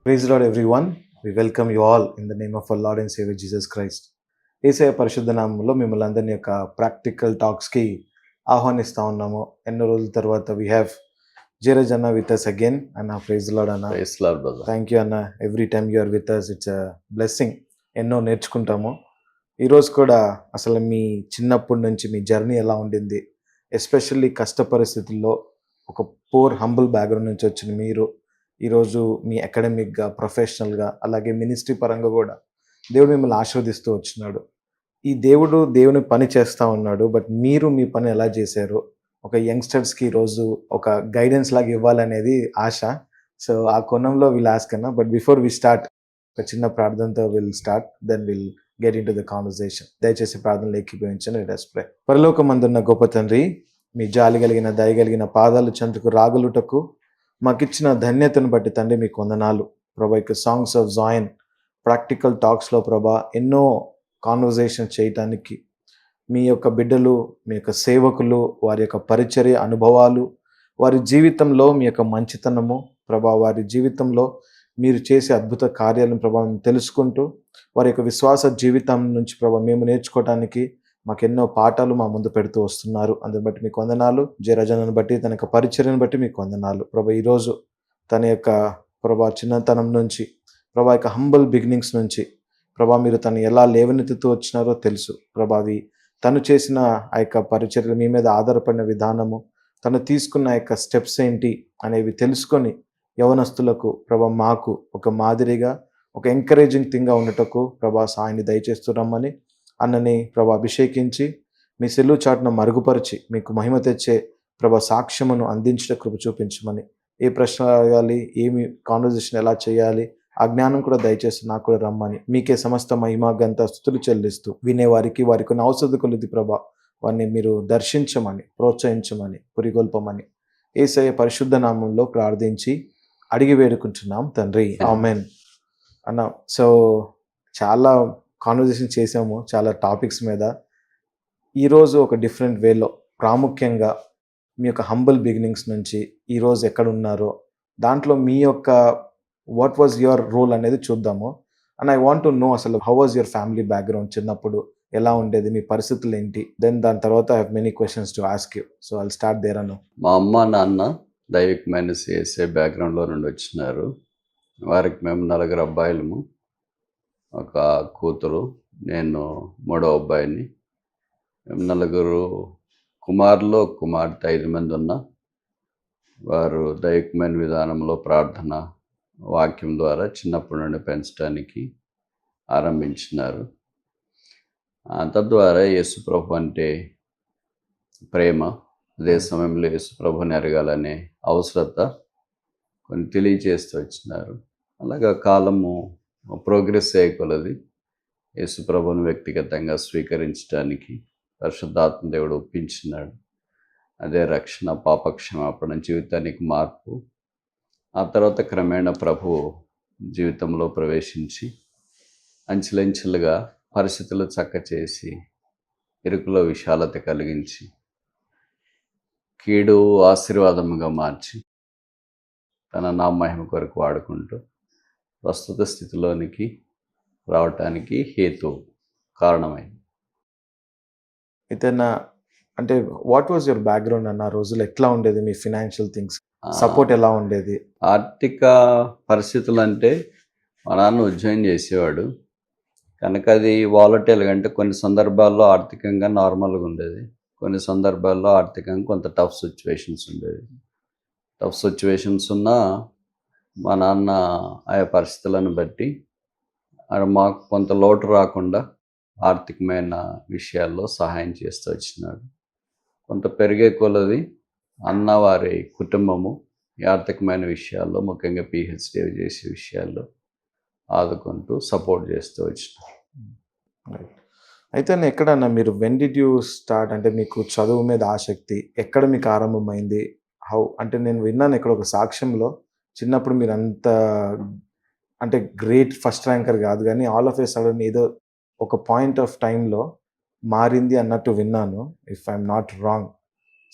Praise the Lord, everyone. We welcome you all in the name of our Lord and Savior Jesus Christ. యేసయ్య పరిశుద్ధ నామంలో మిమ్మల్ని అందరినీ యొక్క practical టాక్స్కి ఆహ్వానిస్తూ ఉన్నాము. ఎన్నో రోజుల తర్వాత వీ హ్యావ్ జీరజ్ అన్న విత్ అస్ అగైన్. అన్న ప్రైజ్ లార్డ్ అన్న. థ్యాంక్ యూ అన్న. Every time you are with us, it's a blessing. ఎన్నో నేర్చుకుంటాము. ఈరోజు కూడా అసలు మీ చిన్నప్పటి నుంచి మీ జర్నీ ఎలా ఉండింది, ఎస్పెషల్లీ కష్ట పరిస్థితుల్లో ఒక పూర్ హంబుల్ బ్యాక్గ్రౌండ్ నుంచి వచ్చిన మీరు ఈరోజు మీ అకాడమిక్గా, ప్రొఫెషనల్గా, అలాగే మినిస్ట్రీ పరంగా కూడా దేవుడు మిమ్మల్ని ఆశీర్వదిస్తూ వచ్చినాడు. ఈ దేవుని పని చేస్తూ ఉన్నాడు. బట్ మీరు మీ పని ఎలా చేశారు, ఒక యంగ్స్టర్స్కి ఈరోజు ఒక గైడెన్స్ లాగా ఇవ్వాలనేది ఆశ. సో ఆ కోణంలో విల్ ఆస్క్ అన్న. బట్ బిఫోర్ వి స్టార్ట్, ఒక చిన్న ప్రార్థనతో will start, then will get into the conversation. దయచేసి ప్రార్థనలు ఏకీభవించండి. Let us pray. పరలోకమందున్న గొప్ప తండ్రి, మీ జాలి కలిగిన దయ కలిగిన పాదాలు చెంతకు రాగలుటకు మాకిచ్చిన ధన్యతను బట్టి తండ్రి మీకు వందనాలు ప్రభా. ఇక సాంగ్స్ ఆఫ్ జాయిన్ ప్రాక్టికల్ టాక్స్లో ప్రభా ఎన్నో కాన్వర్జేషన్ చేయటానికి మీ యొక్క బిడ్డలు, మీ యొక్క సేవకులు, వారి యొక్క పరిచర్య అనుభవాలు, వారి జీవితంలో మీ యొక్క మంచితనము ప్రభా, వారి జీవితంలో మీరు చేసే అద్భుత కార్యాలను ప్రభా మేము తెలుసుకుంటూ, వారి యొక్క విశ్వాస జీవితం నుంచి ప్రభా మేము నేర్చుకోవడానికి మాకెన్నో పాఠాలు మా ముందు పెడుతూ వస్తున్నారు. అందుని బట్టి మీకు వందనాలు. జయరాజనను బట్టి, తన యొక్క పరిచర్యను బట్టి మీకు వందనాలు ప్రభా. ఈరోజు తన యొక్క ప్రభా చిన్నతనం నుంచి ప్రభా యొక్క హంబల్ బిగినింగ్స్ నుంచి ప్రభా మీరు తను ఎలా లేవనెత్తుతూ వచ్చినారో తెలుసు ప్రభా. అవి తను చేసిన ఆ యొక్క పరిచర్యలు మీ మీద ఆధారపడిన విధానము, తను తీసుకున్న యొక్క స్టెప్స్ ఏంటి అనేవి తెలుసుకొని యవనస్తులకు ప్రభా మాకు ఒక మాదిరిగా, ఒక ఎంకరేజింగ్ థింగ్గా ఉండటకు ప్రభా సాయాన్ని దయచేస్తున్నామని అన్నని ప్రభా అభిషేకించి మీ సెలువు చాటును మరుగుపరిచి మీకు మహిమ తెచ్చే ప్రభా సాక్ష్యమును అందించట కృప చూపించమని, ఏ ప్రశ్న అడగాలి, ఏమి కాన్వర్జేషన్ ఎలా చేయాలి, ఆ జ్ఞానం కూడా దయచేసి నాకు కూడా రమ్మని, మీకే సమస్త మహిమ గంత స్తుతులు చెల్లిస్తూ వినేవారికి వారికి కొన్ని ఔషధ కొలిది ప్రభా వారిని మీరు దర్శించమని, ప్రోత్సహించమని, పురిగొల్పమని యేసయ్య పరిశుద్ధ నామంలో ప్రార్థించి అడిగి వేడుకుంటున్నాం తండ్రి, ఆమెన్. అన్న, సో చాలా కాన్వర్జేషన్ చేసాము చాలా టాపిక్స్ మీద. ఈరోజు ఒక డిఫరెంట్ వేలో ప్రాముఖ్యంగా మీ యొక్క హంబల్ బిగినింగ్స్ నుంచి ఈరోజు ఎక్కడ ఉన్నారో దాంట్లో మీ యొక్క వాట్ వాజ్ యువర్ రోల్ అనేది చూద్దాము. And I want to know అసలు how was your family background, చిన్నప్పుడు ఎలా ఉండేది, మీ పరిస్థితులు ఏంటి. దెన్ దాని తర్వాత I have many questions to ask you. So I'll start there అన్న. మా అమ్మ నాన్న దైవికమైన సిఎస్ఐ బ్యాక్గ్రౌండ్లో నుండి వచ్చినారు. వారికి మేము 4 అబ్బాయిలము, ఒక కూతురు, నేను 3వ అబ్బాయిని. మేము 4 కుమారులు, కుమార్తె, 5 మంది ఉన్నా. వారు దైవికమైన విధానంలో ప్రార్థన, వాక్యం ద్వారా చిన్నప్పటి నుండి పెంచడానికి ఆరంభించినారు. తద్వారా యేసుప్రభు అంటే ప్రేమ, అదే సమయంలో యేసుప్రభుని ఎరగాలనే అవసరత కొన్ని తెలియజేస్తూ వచ్చినారు. అలాగా కాలము ప్రోగ్రెస్ అయ్యేకొలది యేసుప్రభుని వ్యక్తిగతంగా స్వీకరించడానికి పరిశుద్ధాత్మ దేవుడు ఒప్పించినాడు. అదే రక్షణ, పాపక్షమాపణ, జీవితానికి మార్పు. ఆ తర్వాత క్రమేణా ప్రభు జీవితంలో ప్రవేశించి అంచెలంచెలుగా పరిస్థితులు చక్క చేసి, ఇరుకులో విశాలత కలిగించి, కీడు ఆశీర్వాదముగా మార్చి తన నామహిమ కొరకు వాడుకుంటూ ప్రస్తుత స్థితిలోనికి రావటానికి హేతు కారణమైంది. అయితే అంటే వాట్ వాజ్ యువర్ బ్యాక్గ్రౌండ్ అన్న? రోజులు ఎట్లా ఉండేది, మీ ఫినాన్షియల్ థింగ్స్ సపోర్ట్ ఎలా ఉండేది? ఆర్థిక పరిస్థితులు అంటే మా నాన్న ఉద్యోగం చేసేవాడు కనుక అది వాలటైల్గా, అంటే కొన్ని సందర్భాల్లో ఆర్థికంగా నార్మల్గా ఉండేది, కొన్ని సందర్భాల్లో ఆర్థికంగా కొంత టఫ్ సిచ్యువేషన్స్ ఉండేది. టఫ్ సిచ్యువేషన్స్ ఉన్నా మా నాన్న ఆయా పరిస్థితులను బట్టి మాకు కొంత లోటు రాకుండా ఆర్థికమైన విషయాల్లో సహాయం చేస్తూ వచ్చినాడు. కొంత పెరిగే కొలది అన్న వారి కుటుంబము ఈ ఆర్థికమైన విషయాల్లో, ముఖ్యంగా పిహెచ్డి చేసే విషయాల్లో ఆదుకుంటూ సపోర్ట్ చేస్తూ వచ్చినారు. అయితే ఎక్కడన్నా మీరు వెన్ డిడ్ యూ స్టార్ట్, అంటే మీకు చదువు మీద ఆసక్తి ఎక్కడ మీకు ఆరంభమైంది? హౌ అంటే నేను విన్నాను ఇక్కడ ఒక సాక్ష్యంలో, చిన్నప్పుడు మీరు అంత అంటే గ్రేట్ ఫస్ట్ ర్యాంకర్ కాదు కానీ ఆల్ ఆఫ్ ఏ సడన్ ఏదో ఒక పాయింట్ ఆఫ్ టైంలో మారింది అన్నట్టు విన్నాను, if I'm not wrong.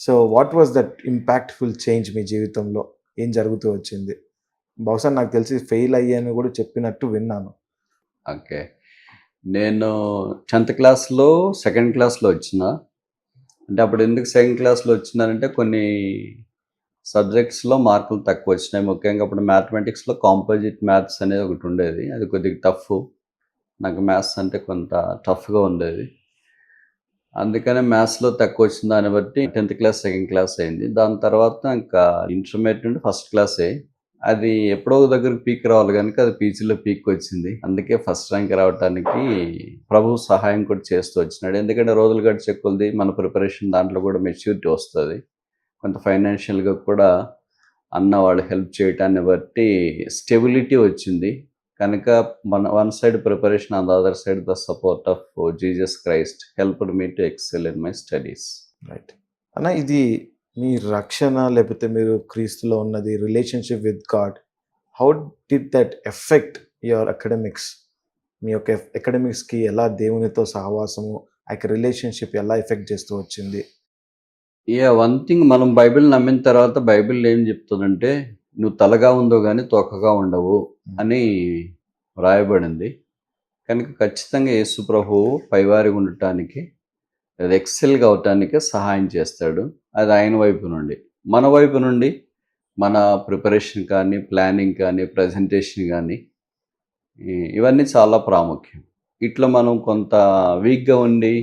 So what was that impactful change మీ జీవితంలో? ఏం జరుగుతూ వచ్చింది? బహుశా నాకు తెలిసి ఫెయిల్ అయ్యాను కూడా చెప్పినట్టు విన్నాను. ఓకే. నేను 10th క్లాస్‌లో సెకండ్ క్లాస్‌లో వచ్చిన. అంటే అప్పుడు ఎందుకు సెకండ్ క్లాస్‌లో వచ్చినానంటే కొన్ని సబ్జెక్ట్స్‌లో మార్కులు తక్కువొచ్చినాయి. ముఖ్యంగా అప్పుడు మ్యాథమెటిక్స్‌లో కాంపోజిట్ మ్యాథ్స్ అనేది ఒకటుండేది. అది కొద్దిగా టఫ్. నాకు మ్యాథ్స్ అంటే కొంత టఫ్‌గా ఉండేది. అందుకనే మ్యాథ్స్‌లో తక్కువొచ్చిన దాన్ని బట్టి 10th క్లాస్ సెకండ్ క్లాస్ అయింది. దాని తర్వాత ఇంకా ఇంటర్మీడియేట్ నుండి ఫస్ట్ క్లాసే. అది ఎప్పుడో ఒక దగ్గరికి పీక్ రావాలి గనుక అది పీజీలో పీక్‌కొచ్చింది. అందుకే ఫస్ట్ ర్యాంక్ రావటానికి ప్రభువు సహాయం కూడా చేస్తూ వచ్చినాడు. ఎందుకంటే రోజులు గడిచే కొద్దీ మన ప్రిపరేషన్ దాంట్లో కూడా మెచ్యూరిటీ వస్తది. కొంత ఫైనాన్షియల్‌గా కూడా అన్న వాళ్ళు హెల్ప్ చేయటాన్ని బట్టి స్టెబిలిటీ వచ్చింది. కనుక మన one side preparation on the other side the support of Jesus Christ helped me to excel in my studies. Right. అన్న ఇది మీ రక్షణ లేకపోతే మీరు క్రీస్తులో ఉన్నది relationship with God. How did that effect your academics? మీ యొక్క అకాడమిక్స్‌కి ఎలా దేవునితో సహవాసము, ఆ యొక్క రిలేషన్‌షిప్ ఎలా ఎఫెక్ట్ చేస్తూ వచ్చింది? వన్ థింగ్ మనం బైబిల్ నమ్మిన తర్వాత బైబిల్ ఏం చెప్తుందంటే, "నువ్వు తలగా ఉందో గానీ తోకగా ఉండవు" అని వ్రాయబడింది. కనుక ఖచ్చితంగా యేసు ప్రభువు పైవారిగా ఉండటానికి, అది ఎక్సెల్‌గా అవ్వటానికే సహాయం చేస్తాడు. అది ఆయన వైపు నుండి. మన వైపు నుండి మన ప్రిపరేషన్ కానీ, ప్లానింగ్ కానీ, ప్రెజెంటేషన్ గానీ, ఇవన్నీ చాలా ప్రాముఖ్యం. ఇట్లా మనం కొంత వీక్‌గా ఉండి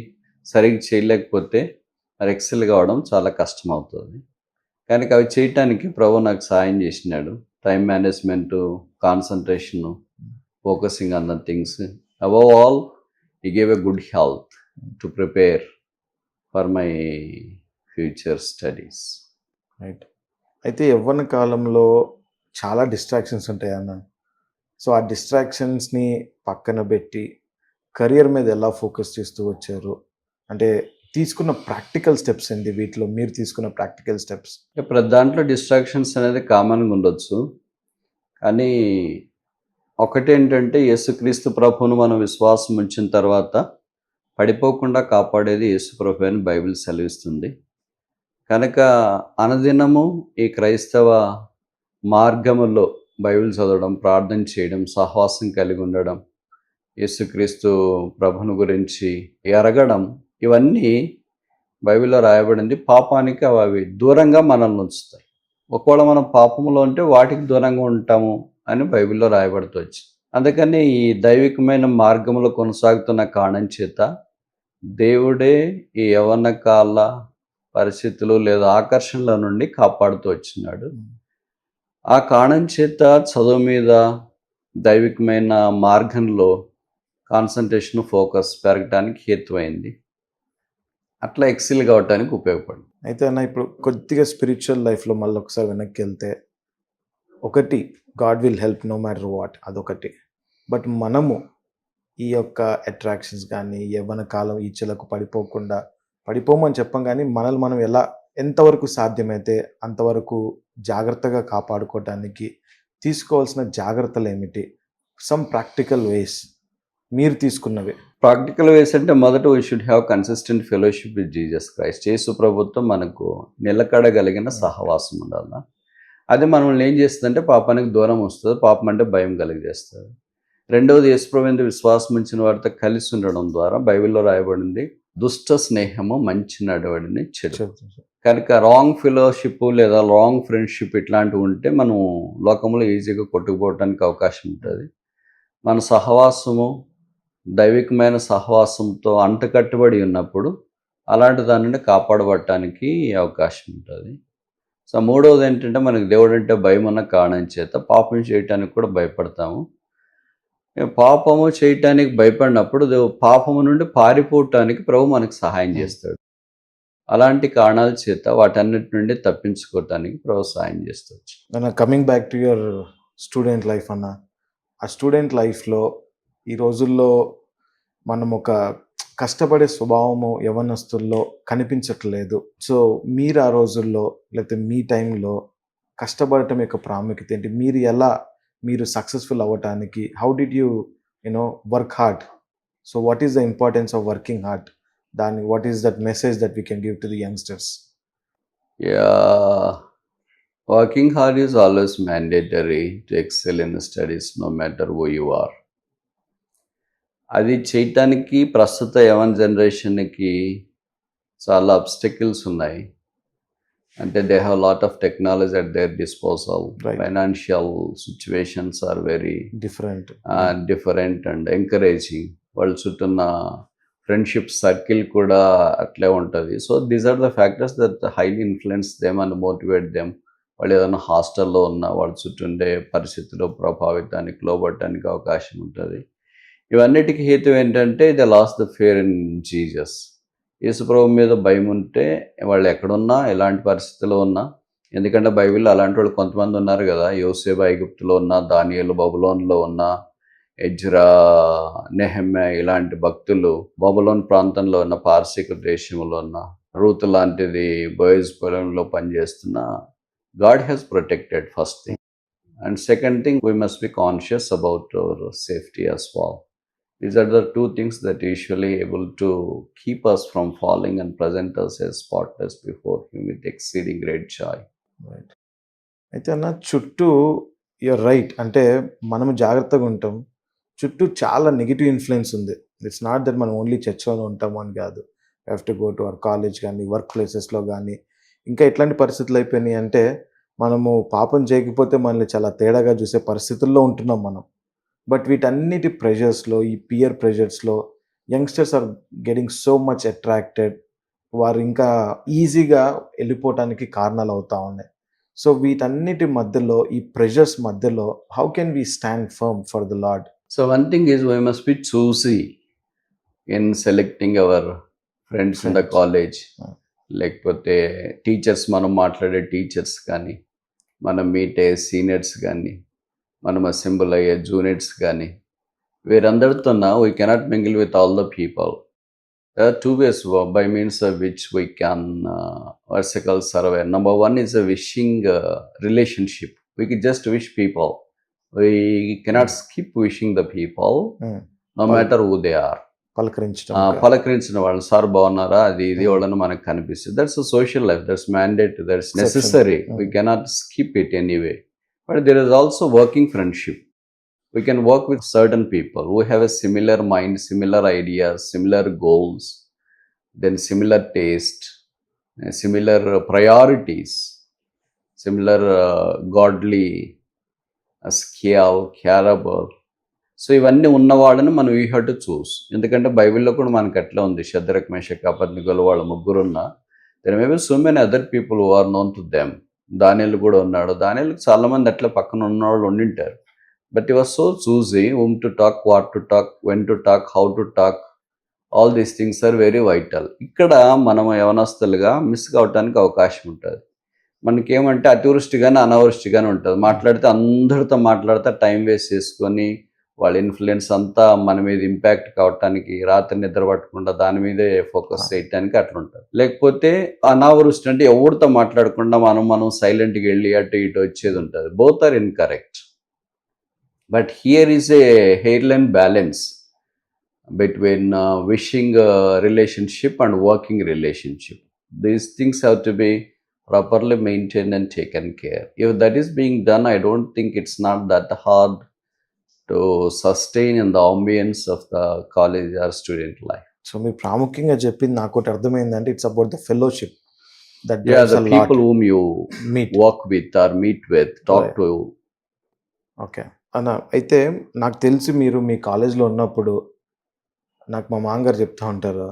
సరిగ్గా చేయలేకపోతే మరి ఎక్సెల్ కావడం చాలా కష్టమవుతుంది. కనుక అవి చేయటానికి ప్రభువు నాకు సహాయం చేసినాడు. Time management, concentration, focusing on the things. Above all he gave a good health to prepare for my future studies. Right. అయితే యవ్వన కాలంలో చాలా డిస్ట్రాక్షన్స్ ఉంటాయన్న. సో, ఆ డిస్ట్రాక్షన్స్‌ని పక్కన బెట్టి కెరియర్ మీద ఎలా ఫోకస్ చేస్తూ వచ్చారు? అంటే తీసుకున్న ప్రాక్టికల్ స్టెప్స్ ఏంటి? వీటిలో మీరు తీసుకున్న ప్రాక్టికల్ స్టెప్స్? ప్రతి దాంట్లో డిస్ట్రాక్షన్స్ అనేది కామన్‌గా ఉండొచ్చు. కానీ ఒకటేంటంటే యేసుక్రీస్తు ప్రభువును మనం విశ్వాసం ఉంచిన తర్వాత పడిపోకుండా కాపాడేది యేసు ప్రభువే అని బైబిల్ సెలవిస్తుంది. కనుక అనుదినము ఈ క్రైస్తవ మార్గములో బైబిల్ చదవడం, ప్రార్థన చేయడం, సహవాసం కలిగి ఉండడం, యేసుక్రీస్తు ప్రభువును గురించి ఎరగడం, ఇవన్నీ బైబిల్‌లో రాయబడింది. పాపానికి అవి దూరంగా మనల్ని ఉంచుతాయి. ఒకవేళ మనం పాపంలో ఉంటే వాటికి దూరంగా ఉంటాము అని బైబిల్‌లో రాయబడుతూ వచ్చింది. అందుకని ఈ దైవికమైన మార్గంలో కొనసాగుతున్న కారణం చేత దేవుడే ఈ యవ్వన కాల పరిస్థితులు లేదా ఆకర్షణల నుండి కాపాడుతూ వచ్చినాడు. ఆ కారణం చేత చదువు మీద దైవికమైన మార్గంలో కాన్సంట్రేషన్, ఫోకస్ పెరగటానికి హేతువైంది. అట్లా ఎక్సెల్ కావటానికి ఉపయోగపడింది. అయితే అన్న ఇప్పుడు కొద్దిగా స్పిరిచ్యువల్ లైఫ్‌లో మళ్ళొకసారి వెనక్కెళ్తే, ఒకటి god will help no matter what అదొకటి. బట్ మనము ఈ యొక్క అట్రాక్షన్స్ గానీ, యవ్వన కాలం ఈచ్ఛలకు పడిపోకుండా పడిపోమని చెప్పం గానీ, మనల్ని మనం ఎలా ఎంతవరకు సాధ్యమైతే అంతవరకు జాగ్రత్తగా కాపాడుకోవటానికి తీసుకోవాల్సిన జాగ్రత్తలేమిటి? సమ్ ప్రాక్టికల్ వేస్ మీరు తీసుకున్నవి. ప్రాక్టికల్ వేస్ అంటే మొదట we should have consistent fellowship with Jesus Christ. Yesu ప్రభుత్వం మనకు నిలకడగలిగిన సహవాసం ఉండాలి. అది మనల్ని ఏం చేస్తుందంటే పాపానికి దూరం వస్తుంది. పాపం అంటే భయం కలిగజేస్తుంది. రెండవది యేసు ప్రభు యందు విశ్వాసం ఉంచిన వారితో కలిసి ఉండడం ద్వారా బైబిల్లో రాయబడింది, దుష్ట స్నేహము మంచి నడవడిని చెడు. కనుక రాంగ్ ఫెలోషిప్ లేదా రాంగ్ ఫ్రెండ్షిప్ ఇట్లాంటివి ఉంటే మనం లోకంలో ఈజీగా కొట్టుకుపోవడానికి అవకాశం ఉంటుంది. మన సహవాసము దైవికమైన సహవాసంతో అంటకట్టుబడి ఉన్నప్పుడు అలాంటి దాని నుండి కాపాడబడటానికి అవకాశం ఉంటుంది. సో మూడవది ఏంటంటే మనకి దేవుడు అంటే భయం ఉన్న కారణం చేత పాపం చేయటానికి కూడా భయపడతాము. పాపము చేయటానికి భయపడినప్పుడు పాపము నుండి పారిపోవటానికి ప్రభు మనకు సహాయం చేస్తాడు. అలాంటి కారణాల చేత వాటన్నిటి నుండి తప్పించుకోవటానికి ప్రభు సహాయం చేస్తవచ్చు. Coming back to your student life అన్న. ఆ స్టూడెంట్ లైఫ్‌లో ఈ రోజుల్లో మనం ఒక కష్టపడే స్వభావము యవ్వనస్తుల్లో కనిపించట్లేదు. సో, మీరు ఆ రోజుల్లో లేకపోతే మీ టైంలో కష్టపడటం యొక్క ప్రాముఖ్యత ఏంటి? మీరు సక్సెస్‌ఫుల్ అవ్వటానికి how did you work hard? So, what is the importance of working hard? What is that message that we can give to the youngsters? Yeah! Working hard is always mandatory to excel in the studies, no matter who you are. అది చేయటానికి ప్రస్తుత యవన్ జనరేషన్కి చాలా obstacles ఉన్నాయి. అంటే they have lot of technology at their disposal. Right. Financial situations are very different. Different and encouraging. వాళ్ళ చుట్టూ ఉన్న ఫ్రెండ్షిప్ సర్కిల్ కూడా అట్లే ఉంటుంది. So these are the factors that highly influence them and motivate them. వాళ్ళు ఏదైనా హాస్టల్లో ఉన్న వాళ్ళ చుట్టూ ఉండే పరిస్థితుల్లో ప్రభావితానికి లోబడటానికి అవకాశం ఉంటుంది. ఇవన్నిటికీ హేతు ఏంటంటే they last the fear in Jesus. యేసుప్రభు మీద భయం ఉంటే వాళ్ళు ఎక్కడున్నా ఎలాంటి పరిస్థితుల్లో ఉన్నా, ఎందుకంటే బైబిల్లో అలాంటి వాళ్ళు కొంతమంది ఉన్నారు కదా, యోసేపు ఐగుప్తులో ఉన్న, దానియేలు బబులోన్లో ఉన్న, ఎజ్రా, నెహెమ్యా ఇలాంటి భక్తులు బబులోన్ ప్రాంతంలో ఉన్న, పార్సిక దేశంలో ఉన్న, రూతు లాంటిది బోయజ్ పొలంలో పనిచేస్తున్న, God has protected first thing. And second thing, we must be conscious about our safety as well. These are the two things that usually able to keep us from falling and present us as spotless before Him with exceeding great joy. Right. అయితే అన్న చుట్టూ you're right. అంటే మనము జాగ్రత్తగా ఉంటాం. చుట్టూ చాలా negative influence ఉంది. ఇట్స్ నాట్ దట్ మనం ఓన్లీ చర్చ్లోనే ఉంటాము అని కాదు. Have to go to our college కానీ, వర్క్ ప్లేసెస్లో కానీ, ఇంకా ఎట్లాంటి పరిస్థితులు అయిపోయినాయి అంటే మనము పాపం చేయకపోతే మనల్ని చాలా తేడాగా చూసే పరిస్థితుల్లో ఉంటున్నాం మనం. బట్ వీటన్నిటి ప్రెషర్స్లో, ఈ పియర్ ప్రెషర్స్లో youngsters are getting so much attracted. వారు ఇంకా ఈజీగా వెళ్ళిపోవటానికి కారణాలు అవుతా ఉన్నాయి. సో వీటన్నిటి మధ్యలో, ఈ ప్రెషర్స్ మధ్యలో how can we stand firm for the lord? So one thing is we must be choosy in selecting our friends in the Friends. college. Hmm. లేకపోతే టీచర్స్, మనం మాట్లాడే టీచర్స్ కానీ, మనం మీట్ అయ్యే సీనియర్స్ కానీ, మనం అసెంబుల్ అయ్యే జూనియర్స్ కానీ, వీరందరితో we cannot mingle with all the people. There are two ways by means of which we can vertical survey. Number one is a wishing relationship. We can just wish people. We cannot skip wishing the people, no matter who they are. పలకరించడం. పలకరించిన వాళ్ళు, sir బాగున్నారా, అది ఇది వాళ్ళని మనకు కనిపిస్తుంది. That's a social life, that's mandate, that's necessary. We cannot skip it anyway. But there is also working friendship. We can work with certain people who have a similar mind, similar ideas, similar goals, then similar taste, similar priorities, similar godly scale, caliber. So ఇవన్నీ ఉన్న వాళ్ళని మనం you have to చూస్. ఎందుకంటే బైబిల్లో కూడా మనకి ఎట్లా ఉంది, షద్రక్, మేషక్, అబేద్నెగో వాళ్ళు ముగ్గురున్నా, there may be so many other people who are known to them. Daniel కూడా ఉన్నాడు. దానియేలుకి చాలా మంది అట్లా పక్కన ఉన్న వాళ్ళు ఉండింటారు. But he was so choosy whom to talk, what to talk, when to talk, how to talk. All these things are very vital. ఇక్కడ మనం యవనస్తులుగా మిస్ కావడానికి అవకాశం ఉంటుంది. మనకేమంటే అతివృష్టిగానే అనావృష్టిగానే ఉంటుంది. మాట్లాడితే అందరితో మాట్లాడితే టైం వేస్ట్ చేసుకొని వాళ్ళ ఇన్ఫ్లుయెన్స్ అంతా మన మీద ఇంపాక్ట్ కావటానికి, రాత్రి నిద్ర పట్టకుండా దాని మీదే ఫోకస్ చేయటానికి అట్లా ఉంటుంది. లేకపోతే అనావృష్టి అంటే ఎవరితో మాట్లాడకుండా మనం సైలెంట్గా వెళ్ళి అటు ఇటు వచ్చేది ఉంటుంది. Both are incorrect. But here is a hairline balance between wishing relationship and working relationship. These things have to be properly maintained and taken care. If that is being done, I don't think it's not that hard to sustain in the ambience of the college or student life. So మీరు ప్రాముఖ్యంగా చెప్పింది నాకు ఒకటి అర్థమైందంటే it's about the fellowship. That Yeah, the people whom you meet. work with or meet with, talk Right. to. Okay అన్న. అయితే నాకు తెలిసి మీరు మీ కాలేజ్లో ఉన్నప్పుడు నాకు మా మామగారు చెప్తూ ఉంటారు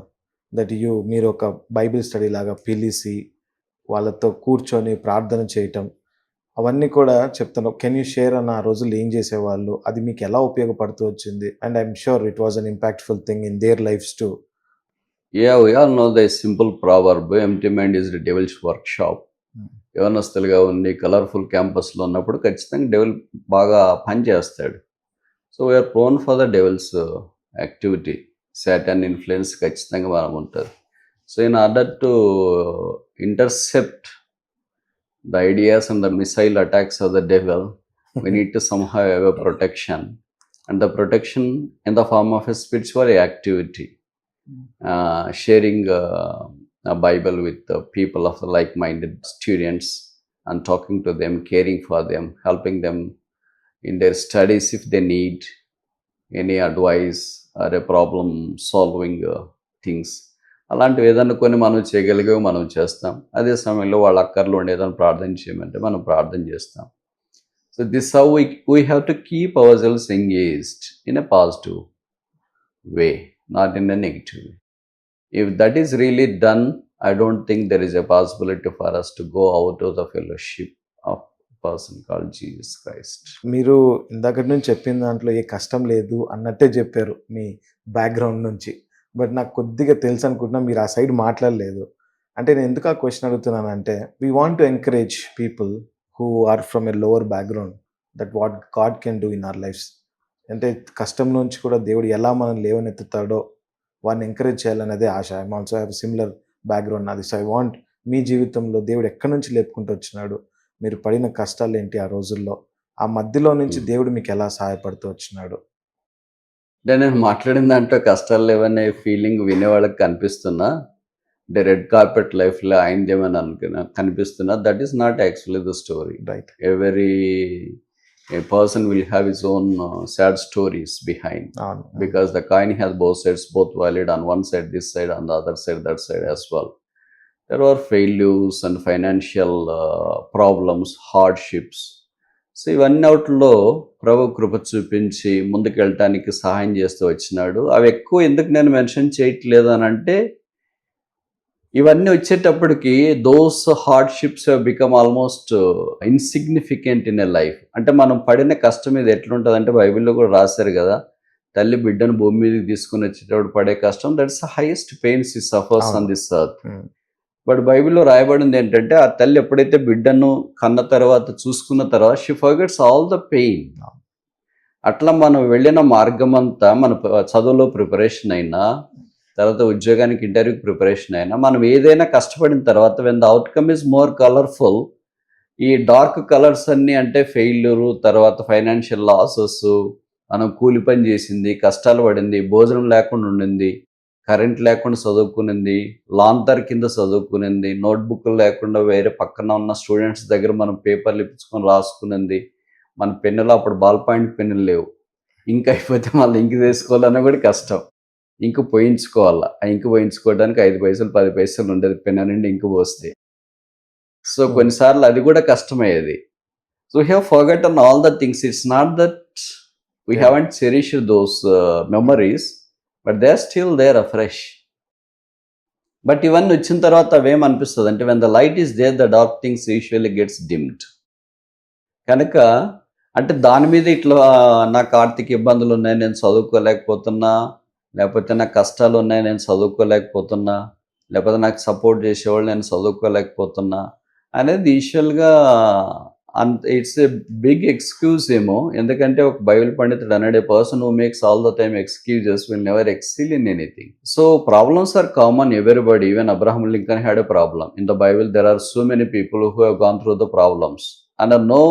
దట్ మీరు ఒక బైబిల్ స్టడీ లాగా పిలిచి వాళ్ళతో కూర్చొని ప్రార్థన చేయటం అవన్నీ కూడా చెప్తాను. కెన్ యూ షేర్ అన్న ఆ రోజులు ఏం చేసేవాళ్ళు, అది మీకు ఎలా ఉపయోగపడుతూ వచ్చింది? And I'm sure it was an impactful thing in there lifes to. Yeah, we all know the simple proverb, empty mind is the devil's workshop. యవనస్తులుగా ఉండి కలర్ఫుల్ క్యాంపస్లో ఉన్నప్పుడు ఖచ్చితంగా డెవల్ బాగా పనిచేస్తాడు. So we're prone for the devil's activity, Satan influence ఖచ్చితంగా మనం ఉంటుంది. So in order to intercept the ideas and the missile attacks of the devil, we need to somehow have a protection, and the protection in the form of a spiritual activity, sharing a Bible with the people of the like-minded students and talking to them, caring for them, helping them in their studies if they need any advice or a problem solving things. అలాంటివి ఏదైనా కొన్ని మనం చేయగలిగేవి మనం చేస్తాం. అదే సమయంలో వాళ్ళ అక్కర్లో ఉండేదని ప్రార్థన చేయమంటే మనం ప్రార్థన చేస్తాం. So this how we have to keep ourselves engaged in a positive way, not in a negative way. If that is really done, I don't think there is a possibility for us to go out of the fellowship of a person called Jesus Christ. మీరు ఇందాకటి నుంచి చెప్పిన దాంట్లో ఏ కష్టం లేదు అన్నట్టే చెప్పారు మీ background నుంచి. బట్ నాకు కొద్దిగా తెలుసు అనుకుంటున్నా, మీరు ఆ సైడ్ మాట్లాడలేదు. అంటే నేను ఎందుకు ఆ క్వశ్చన్ అడుగుతున్నానంటే, we want to encourage people who are from a lower background that what God can do in our lifes. అంటే కష్టం నుంచి కూడా దేవుడు ఎలా మనం లేవనెత్తుతాడో వాడిని ఎంకరేజ్ చేయాలనేదే ఆశ. I also have similar background నాది. సో ఐ వాంట్ మీ జీవితంలో దేవుడు ఎక్కడి నుంచి లేపుకుంటూ వచ్చినాడు, మీరు పడిన కష్టాలు ఏంటి ఆ రోజుల్లో, ఆ మధ్యలో నుంచి దేవుడు మీకు ఎలా సహాయపడుతూ వచ్చినాడు? అంటే నేను మాట్లాడిన దాంట్లో కష్టాలు లేవనే ఫీలింగ్ వినేవాళ్ళకి కనిపిస్తున్నా, అంటే రెడ్ కార్పెట్ లైఫ్లో అయిందేమని కనిపిస్తున్నా. That is not actually the story. Right. A person will have his own sad stories behind, because the coin has both sides, both valid, on one side this side, on the other side that side as well. There are failures and financial problems, hardships. So ఇవన్నీ అవుట్లో ప్రభు కృప చూపించి ముందుకెళ్ళటానికి సహాయం చేస్తూ వచ్చినాడు. అవి ఎక్కువ ఎందుకు నేను mention చేయట్లేదు అని అంటే, ఇవన్నీ వచ్చేటప్పటికి those hardships have become almost insignificant in a life. అంటే మనం పడిన కష్టం మీద ఎట్లుంటుంది అంటే, బైబిల్లో కూడా రాశారు కదా, తల్లి బిడ్డను భూమి మీదకి తీసుకుని వచ్చేటప్పుడు పడే కష్టం, దట్స్ ద హైయెస్ట్ పెయిన్స్ ఈ suffers on this earth. But బైబిల్లో రాయబడింది ఏంటంటే, ఆ తల్లి ఎప్పుడైతే బిడ్డను కన్న తర్వాత చూసుకున్న తర్వాత she forgets all the pain. అట్లా మనం వెళ్ళిన మార్గం అంతా, మన చదువులో ప్రిపరేషన్ అయినా, తర్వాత ఉద్యోగానికి ఇంటర్వ్యూకి ప్రిపరేషన్ అయినా, మనం ఏదైనా కష్టపడిన తర్వాత when the outcome is more colourful, ఈ డార్క్ కలర్స్ అన్నీ అంటే ఫెయిల్యూరు, తర్వాత ఫైనాన్షియల్ లాసెస్, మనం కూలి పని చేసింది, కష్టాలు పడింది, భోజనం లేకుండా ఉండింది, కరెంట్ లేకుండా చదువుకునింది, లాంతర్ కింద చదువుకునింది, నోట్బుక్లు లేకుండా వేరే పక్కన ఉన్న స్టూడెంట్స్ దగ్గర మనం పేపర్లు ఇప్పించుకొని రాసుకునింది, మన పెన్నులు అప్పుడు బాల్ పాయింట్ పెన్నులు లేవు, ఇంక అయిపోతే మళ్ళీ ఇంక తీసుకోవాలన్నా కూడా కష్టం, ఇంక పోయించుకోవాలా, ఆ ఇంక పోయించుకోవడానికి 5 పైసలు 10 పైసలు ఉండేది పెన్ను నుండి ఇంక పోస్తే. సో కొన్నిసార్లు అది కూడా కష్టమయ్యేది. So we have forgotten all the things. It's not that we haven't cherished those memories, but they are still there afresh. But ఇవన్నీ వచ్చిన తర్వాత అవేమనిపిస్తుంది అంటే, when the light is there the dark things usually gets dimmed. కనుక అంటే దాని మీద ఇట్లా నాకు ఆర్థిక ఇబ్బందులు ఉన్నాయి, నేను చదువుకోలేకపోతున్నా, లేకపోతే నాకు కష్టాలు ఉన్నాయి, నేను చదువుకోలేకపోతున్నా, లేకపోతే నాకు సపోర్ట్ చేసేవాళ్ళు, నేను చదువుకోలేకపోతున్నా అనేది యూజువల్గా ఇట్స్ ఏ బిగ్ ఎక్స్క్యూజ్ ఏమో. ఎందుకంటే ఒక బైబిల్ పండితుడు అన్నాడు, a person who makes all the time excuses will never excel in anything. So problems are common everybody. Even Abraham Lincoln had a problem. In the Bible there are so many people who have gone through the problems, and no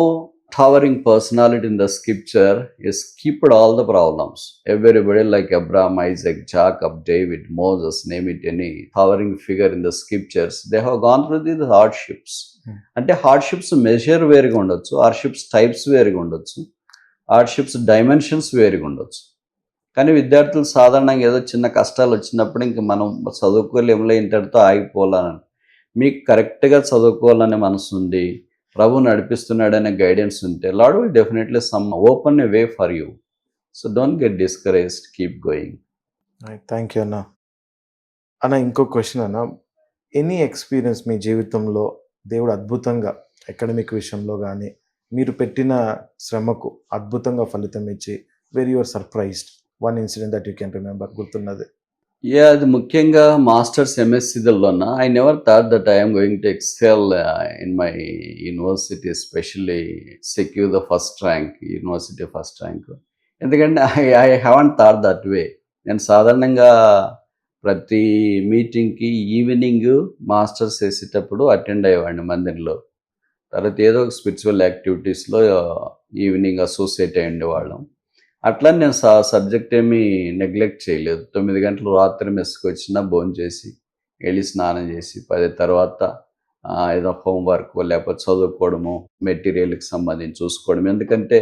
towering personality in the scripture is skipped all the problems. Everybody like Abraham, Isaac, Jacob, David, Moses, name it, any towering figure in the scriptures, they have gone through these hardships. అంటే hardships measure వేరుగా ఉండొచ్చు, hardships types వేరుగా ఉండొచ్చు, hardships dimensions వేరుగా ఉండొచ్చు. కానీ విద్యార్థులు సాధారణంగా ఏదో చిన్న కష్టాలు వచ్చినప్పుడు ఇంక మనం చదువుకోలేములే, ఇంతటితో ఆగిపోవాలని, మీకు కరెక్ట్గా చదువుకోవాలనే మనసు ఉంది, ప్రభు నడిపిస్తున్నాడనే గైడెన్స్ ఉంటే, lord will definitely some open a way for you. So don't get discouraged, keep going. Thank you అన్న. ఇంకో క్వశ్చన్ అన్న, ఎనీ ఎక్స్పీరియన్స్ మీ జీవితంలో దేవుడు అద్భుతంగా అకాడమిక్ విషయంలో కానీ మీరు పెట్టిన శ్రమకు అద్భుతంగా ఫలితం ఇచ్చి very your surprised, one incident that you can remember, గుర్తున్నది? అది ముఖ్యంగా మాస్టర్స్ ఎంఎస్సీదల్లోన I never thought that I'm going to excel in my university, especially secure the first rank, university first rank. ఎందుకంటే I haven't thought that way. నేను సాధారణంగా ప్రతి మీటింగ్కి evening masters వేసేటప్పుడు అటెండ్ అయ్యేవాడిని మందిరంలో. తర్వాత ఏదో ఒక స్పిరిచువల్ యాక్టివిటీస్లో ఈవినింగ్ అసోసియేట్ అయ్యి ఉండేవాళ్ళం. అట్లా నేను సబ్జెక్ట్ ఏమీ నెగ్లెక్ట్ చేయలేదు. 9 గంటలు రాత్రి మెస్కి వచ్చినా భోజనం చేసి వెళ్ళి స్నానం చేసి 10 తర్వాత ఏదో హోంవర్క్ లేకపోతే చదువుకోవడము, మెటీరియల్కి సంబంధించి చూసుకోవడం. ఎందుకంటే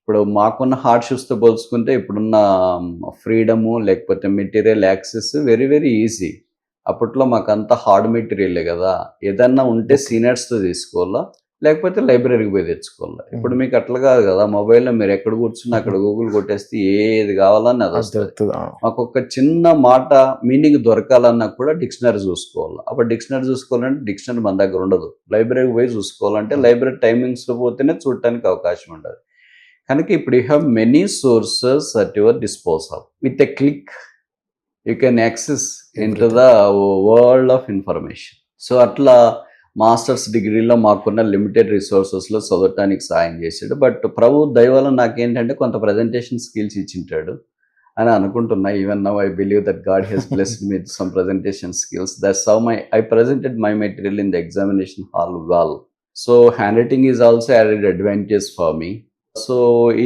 ఇప్పుడు మాకున్న హార్డ్షిప్స్తో పోల్చుకుంటే ఇప్పుడున్న ఫ్రీడము లేకపోతే material access very very easy. అప్పట్లో మాకంతా హార్డ్ మెటీరియలే కదా. ఏదన్నా ఉంటే Okay. సీనియర్స్తో తీసుకోవాలా, లేకపోతే లైబ్రరీకి పోయి తెచ్చుకోవాలా. ఇప్పుడు Hmm. మీకు అట్లా కాదు కదా, మొబైల్లో మీరు ఎక్కడ కూర్చున్నా అక్కడ గూగుల్ కొట్టేస్తే ఏది కావాలని అది అది వస్తుంది. దొరుకుతుంది. మాకు ఒక చిన్న మాట మీనింగ్ దొరకాలన్నా కూడా డిక్షనరీ చూసుకోవాలి. అప్పుడు డిక్షనరీ చూసుకోవాలంటే డిక్షనరీ మన దగ్గర ఉండదు. లైబ్రరీకి పోయి చూసుకోవాలంటే లైబ్రరీ టైమింగ్స్లో పోతేనే చూడటానికి అవకాశం ఉండదు. కనుక ఇప్పుడు you have many sources at your disposal. With a click you can access in to the world of information. So అట్లా మాస్టర్స్ డిగ్రీలో మాకున్న లిమిటెడ్ రిసోర్సెస్లో చదవటానికి సాయం చేశాడు. బట్ ప్రభు దయవల్ల నాకేంటంటే కొంత ప్రజెంటేషన్ స్కిల్స్ ఇచ్చింటాడు అని అనుకుంటున్నా. Even now I believe that god he's blessed me with some presentation skills. That's how I presented my material in the examination hall well. So handwriting is also added advantage for me. సో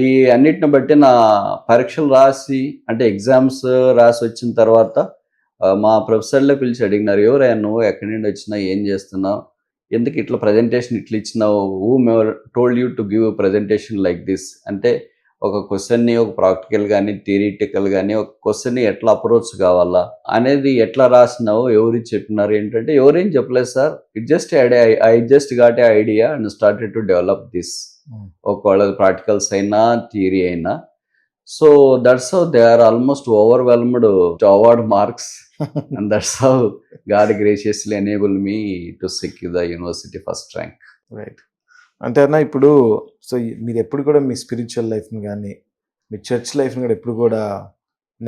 ఈ అన్నిటిని బట్టి నా పరీక్షలు రాసి అంటే exams రాసి వచ్చిన తర్వాత మా ప్రొఫెసర్లే పిలిచి అడిగినారు, ఎవరైనా నువ్వు ఎక్కడి నుండి వచ్చినావు, ఏం చేస్తున్నావు, ఎందుకు ఇట్లా ప్రజెంటేషన్ ఇట్లా ఇచ్చినావు, who told you to give presentation like this అంటే ఒక క్వశ్చన్ని ఒక ప్రాక్టికల్ కానీ థియరిటికల్ కానీ ఒక క్వశ్చన్ని ఎట్లా అప్రోచ్ కావాలా అనేది ఎట్లా రాసినావు, ఎవరు చెప్పినారు ఏంటంటే ఎవరేం చెప్పలేదు sir, it just I just got a idea and started to develop this. ఒకవేళ ప్రాక్టికల్స్ అయినా థియరీ అయినా. So that's how they are almost overwhelmed to award marks and that's how god graciously enable me to secure the university first rank. Right. అంటే అన్న ఇప్పుడు so మీరు ఎప్పుడు కూడా మీ spiritual లైఫ్ని కానీ మీ చర్చ్ లైఫ్ని కూడా ఎప్పుడు కూడా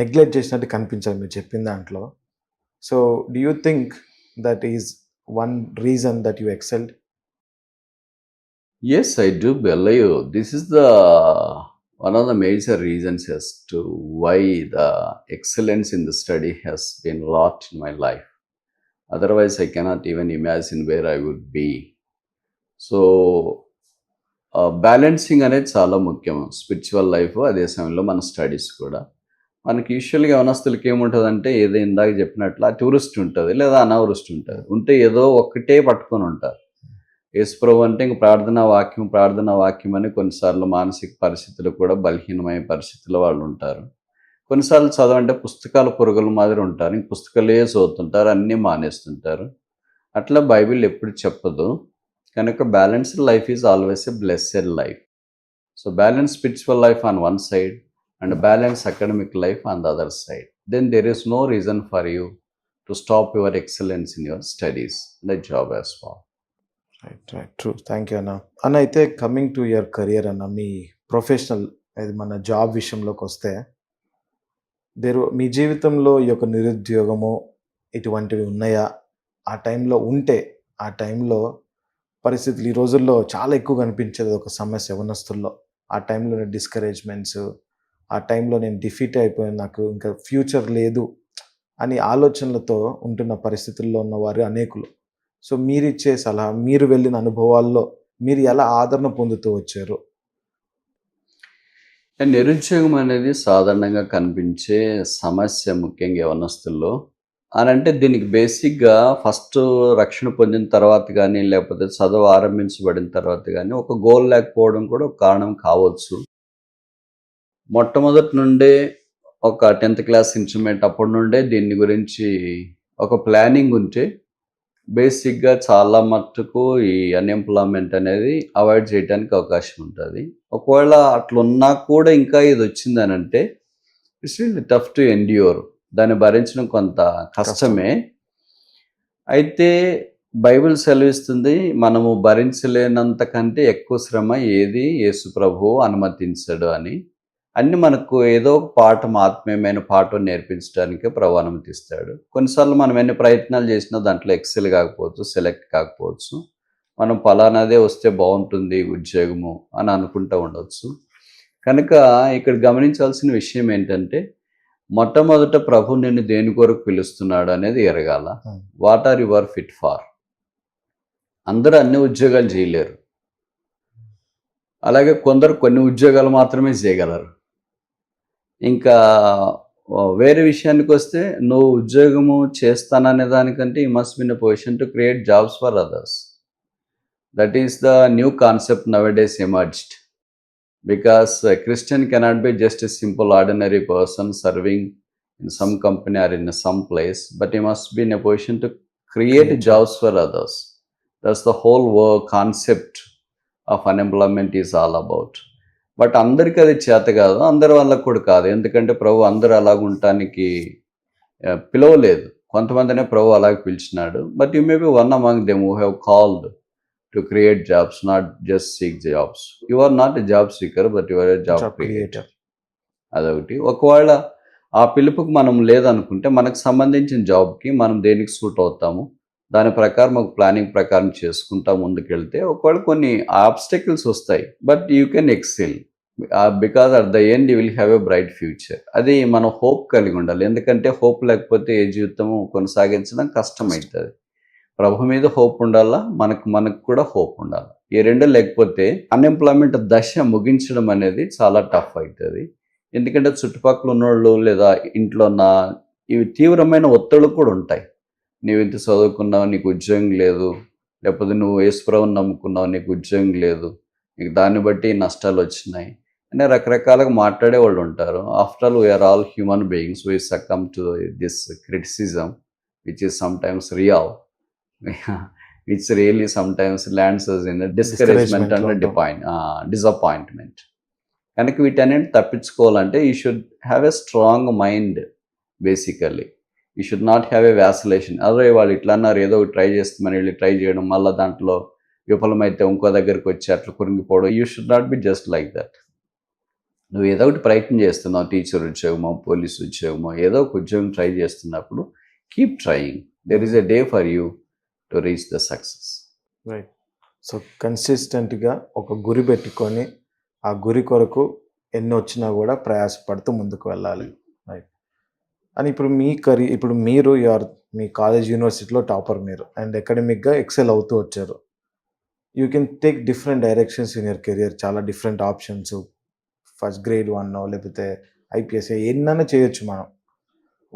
నెగ్లెక్ట్ చేసినట్టు కనిపించాలి మీరు చెప్పిన దాంట్లో. So do you think that is one reason that you excelled? Yes, I do believe this is the one of the major reasons as to why the excellence in the study has been wrought in my life. Otherwise, I cannot even imagine where I would be. So, balancing అనేది చాలా ముఖ్యం. Spiritual life అదే సమయంలో మన studies కూడా. మనకి యూజువల్గా యవనస్తులకి ఏముంటుందంటే ఏదో ఇందాక చెప్పినట్లు టూరిస్ట్ ఉంటుంది లేదా అనావృష్టి ఉంటుంది. ఉంటే ఏదో ఒక్కటే పట్టుకొని ఉంటారు. యేసుప్రభు అంటే ఇంక ప్రార్థనా వాక్యం అని కొన్నిసార్లు మానసిక పరిస్థితులు కూడా బలహీనమైన పరిస్థితుల్లో వాళ్ళు ఉంటారు. కొన్నిసార్లు చదవంటే పుస్తకాల పురుగుల మాదిరి ఉంటారు. ఇంక పుస్తకాలే చదువుతుంటారు, అన్నీ మానేస్తుంటారు. అట్లా బైబిల్ ఎప్పుడు చెప్పదు. కనుక balanced life is always a blessed life. So balance spiritual life on one side and balance academic life on the other side. Then there is no reason for you to stop your excellence in your studies the job as well. Right. True. Thank you అన్న. అన్న అయితే coming to your career అన్న, మీ professional అది మన job విషయంలోకి వస్తే మీ జీవితంలో ఈ యొక్క నిరుద్యోగము ఇటువంటివి ఉన్నాయా? ఆ టైంలో ఉంటే ఆ టైంలో పరిస్థితులు ఈ రోజుల్లో చాలా ఎక్కువ కనిపించేది ఒక సమస్య యవనస్తుల్లో. ఆ టైంలో డిస్కరేజ్మెంట్స్, ఆ టైంలో నేను డిఫీట్ అయిపోయాను, నాకు ఇంకా ఫ్యూచర్ లేదు అని ఆలోచనలతో ఉంటున్న పరిస్థితుల్లో ఉన్నవారు అనేకులు. సో మీరిచ్చే సలహా, మీరు వెళ్ళిన అనుభవాల్లో మీరు ఎలా ఆదరణ పొందుతూ వచ్చారు? నిరుద్యోగం అనేది సాధారణంగా కనిపించే సమస్య ముఖ్యంగా యవనస్తుల్లో. అని అంటే దీనికి బేసిక్గా ఫస్ట్ రక్షణ పొందిన తర్వాత కానీ లేకపోతే చదువు ఆరంభించబడిన తర్వాత కానీ ఒక గోల్ లేకపోవడం కూడా ఒక కారణం కావచ్చు. మొట్టమొదటి నుండే ఒక 10th క్లాస్ ఇంటర్మీడియట్ అప్పటి నుండే దీని గురించి ఒక ప్లానింగ్ ఉంటే బేసిక్గా చాలా మట్టుకు ఈ అన్ఎంప్లాయ్మెంట్ అనేది అవాయిడ్ చేయడానికి అవకాశం ఉంటుంది. ఒకవేళ అట్లున్నా కూడా ఇంకా ఇది వచ్చిందని అంటే it's really tough to endure. దాన్ని భరించడం కొంత కష్టమే. అయితే బైబిల్ సెలవిస్తుంది, మనము భరించలేనంత కంటే ఎక్కువ శ్రమ ఏది యేసు ప్రభువు అనుమతించడు అని. అన్ని మనకు ఏదో ఒక పాఠం, ఆత్మీయమైన పాఠం నేర్పించడానికే ప్రభు అనుమతిస్తాడు. కొన్నిసార్లు మనం ఎన్ని ప్రయత్నాలు చేసినా దాంట్లో ఎక్సెల్ కాకపోవచ్చు, సెలెక్ట్ కాకపోవచ్చు. మనం ఫలానాదే వస్తే బాగుంటుంది ఉద్యోగము అని అనుకుంటూ ఉండవచ్చు. కనుక ఇక్కడ గమనించాల్సిన విషయం ఏంటంటే మొట్టమొదట ప్రభు నిన్ను దేని కొరకు పిలుస్తున్నాడు అనేది ఎరగాల. What are your fit for? అందరూ అన్ని ఉద్యోగాలు చేయలేరు. అలాగే కొందరు కొన్ని ఉద్యోగాలు మాత్రమే చేయగలరు. ఇంకా వేరే విషయానికి వస్తే నువ్వు ఉద్యోగము చేస్తాననే దానికంటే you must be in a position to create jobs for others. That is the new concept nowadays emerged. Because a Christian cannot be just a simple ordinary person serving in some company or in some place, but he must be in a position to create Create jobs for others. That's the whole work concept of unemployment is all about. But అందరికీ అది చేత కాదు, అందరి వాళ్ళకు కూడా కాదు. ఎందుకంటే ప్రభు అందరూ అలాగ ఉండటానికి పిలవలేదు. కొంతమందినే ప్రభు అలాగే పిలిచినాడు. But you may be one among them who have called to create jobs, not just seek jobs. You are not a job seeker, but you are a job creator. అదొకటి. ఒకవేళ ఆ పిలుపుకి మనం లేదనుకుంటే మనకు సంబంధించిన జాబ్కి మనం దేనికి సూట్ అవుతాము, దాని ప్రకారం ఒక ప్లానింగ్ ప్రకారం చేసుకుంటా ముందుకెళ్తే ఒకవేళ కొన్ని ఆబ్స్టకిల్స్ వస్తాయి, but you can XL because at the end you will have a bright future. అది మనం హోప్ కలిగి ఉండాలి. ఎందుకంటే హోప్ లేకపోతే ఏ జీవితము కొనసాగించడం కష్టమవుతుంది. ప్రభు మీద హోప్ ఉండాలా, మనకు కూడా హోప్ ఉండాలి. ఈ రెండు లేకపోతే అన్ఎంప్లాయ్మెంట్ దశ ముగించడం అనేది చాలా టఫ్ అవుతుంది. ఎందుకంటే చుట్టుపక్కల ఉన్నోళ్ళు లేదా ఇంట్లో ఇవి తీవ్రమైన ఒత్తిళ్ళు కూడా ఉంటాయి. నీవు ఇంత చదువుకున్నావు, నీకు ఉద్యోగం లేదు, లేకపోతే నువ్వు యేసుప్రభువుని నమ్ముకున్నావు, నీకు ఉద్యోగం లేదు, నీకు దాన్ని బట్టి నష్టాలు వచ్చినాయి అని రకరకాలుగా మాట్లాడే వాళ్ళు ఉంటారు. After all we're all human beings, we succumb to this criticism which is sometimes real, which really sometimes lands in discouragement and disappointment. కనుక వీటన్నింటి తప్పించుకోవాలంటే you should have a strong mind. Basically you should not have a vacillation. అదే వాళ్ళు ఇట్లా అన్నారు, ఏదో ఒకటి try చేస్తామని వెళ్ళి ట్రై చేయడం, మళ్ళీ దాంట్లో విఫలమైతే ఇంకో దగ్గరికి వచ్చి అట్లా కురింగిపోవడం. You should not be just like that. నువ్వు ఏదో ఒకటి ప్రయత్నం చేస్తున్నావు, టీచర్ ఉద్యోగమో, పోలీస్ ఉద్యోగమో, ఏదో ఒక ఉద్యోగం ట్రై చేస్తున్నప్పుడు keep trying. There is a day for you to reach the success. Right. So కన్సిస్టెంట్గా ఒక గురి పెట్టుకొని ఆ గురి కొరకు ఎన్ని వచ్చినా కూడా ప్రయాసపడుతూ ముందుకు వెళ్ళాలి. రైట్. అని ఇప్పుడు మీరు మీ కాలేజ్ యూనివర్సిటీలో టాపర్ మీరు, అండ్ అకాడమిక్గా ఎక్సెల్ అవుతూ వచ్చారు. You can take different directions in your career. చాలా డిఫరెంట్ ఆప్షన్స్, ఫస్ట్ గ్రేడ్ 1 లేకపోతే ఐపీఎస్ ఎన్నైనా చేయొచ్చు మనం.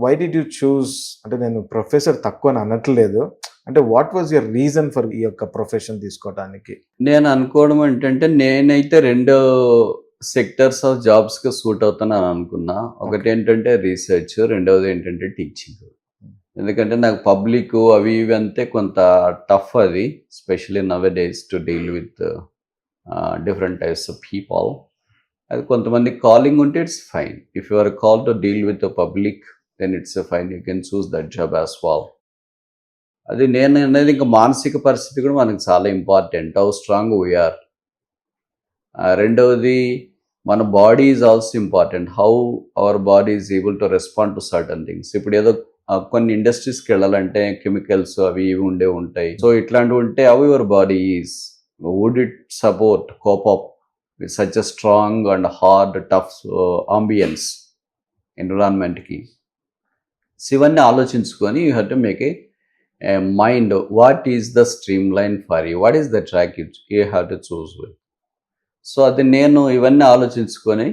Why did you choose? అంటే నేను ప్రొఫెసర్ తక్కువ అని అనట్లేదు, అంటే what was your reason for ఈ యొక్క ప్రొఫెషన్ తీసుకోవడానికి? నేను అనుకోవడం ఏంటంటే, నేనైతే 2 సెక్టర్స్ ఆఫ్ జాబ్స్కి సూట్ అవుతానని అనుకున్నా. ఒకటి ఏంటంటే రీసెర్చ్, రెండవది ఏంటంటే టీచింగ్. ఎందుకంటే నాకు పబ్లిక్ అవి ఇవి అంతే కొంత టఫ్, అది especially now days to deal with different types of people. అది కొంతమంది కాలింగ్ ఉంటే it's fine. If you are call to deal with the public then it's fine, you can choose that job as well. అది నేను అనేది ఇంకా మానసిక పరిస్థితి కూడా మనకు చాలా ఇంపార్టెంట్, హౌ స్ట్రాంగ్ వీఆర్. రెండవది మన body is also important, how our body is able to respond to certain things. ఇప్పుడు ఏదో కొన్ని ఇండస్ట్రీస్కి వెళ్ళాలంటే కెమికల్స్ అవి ఇవి ఉంటాయి. సో ఇట్లాంటివి ఉంటే how your body is, would it support cope up with such a strong and hard tough ambience ఎన్విరాన్మెంట్కి. సో ఇవన్నీ ఆలోచించుకొని you have to make a mind, what is the stream line for you, what is the track you have to choose with. So అది నేను ఇవన్నీ ఆలోచించుకొని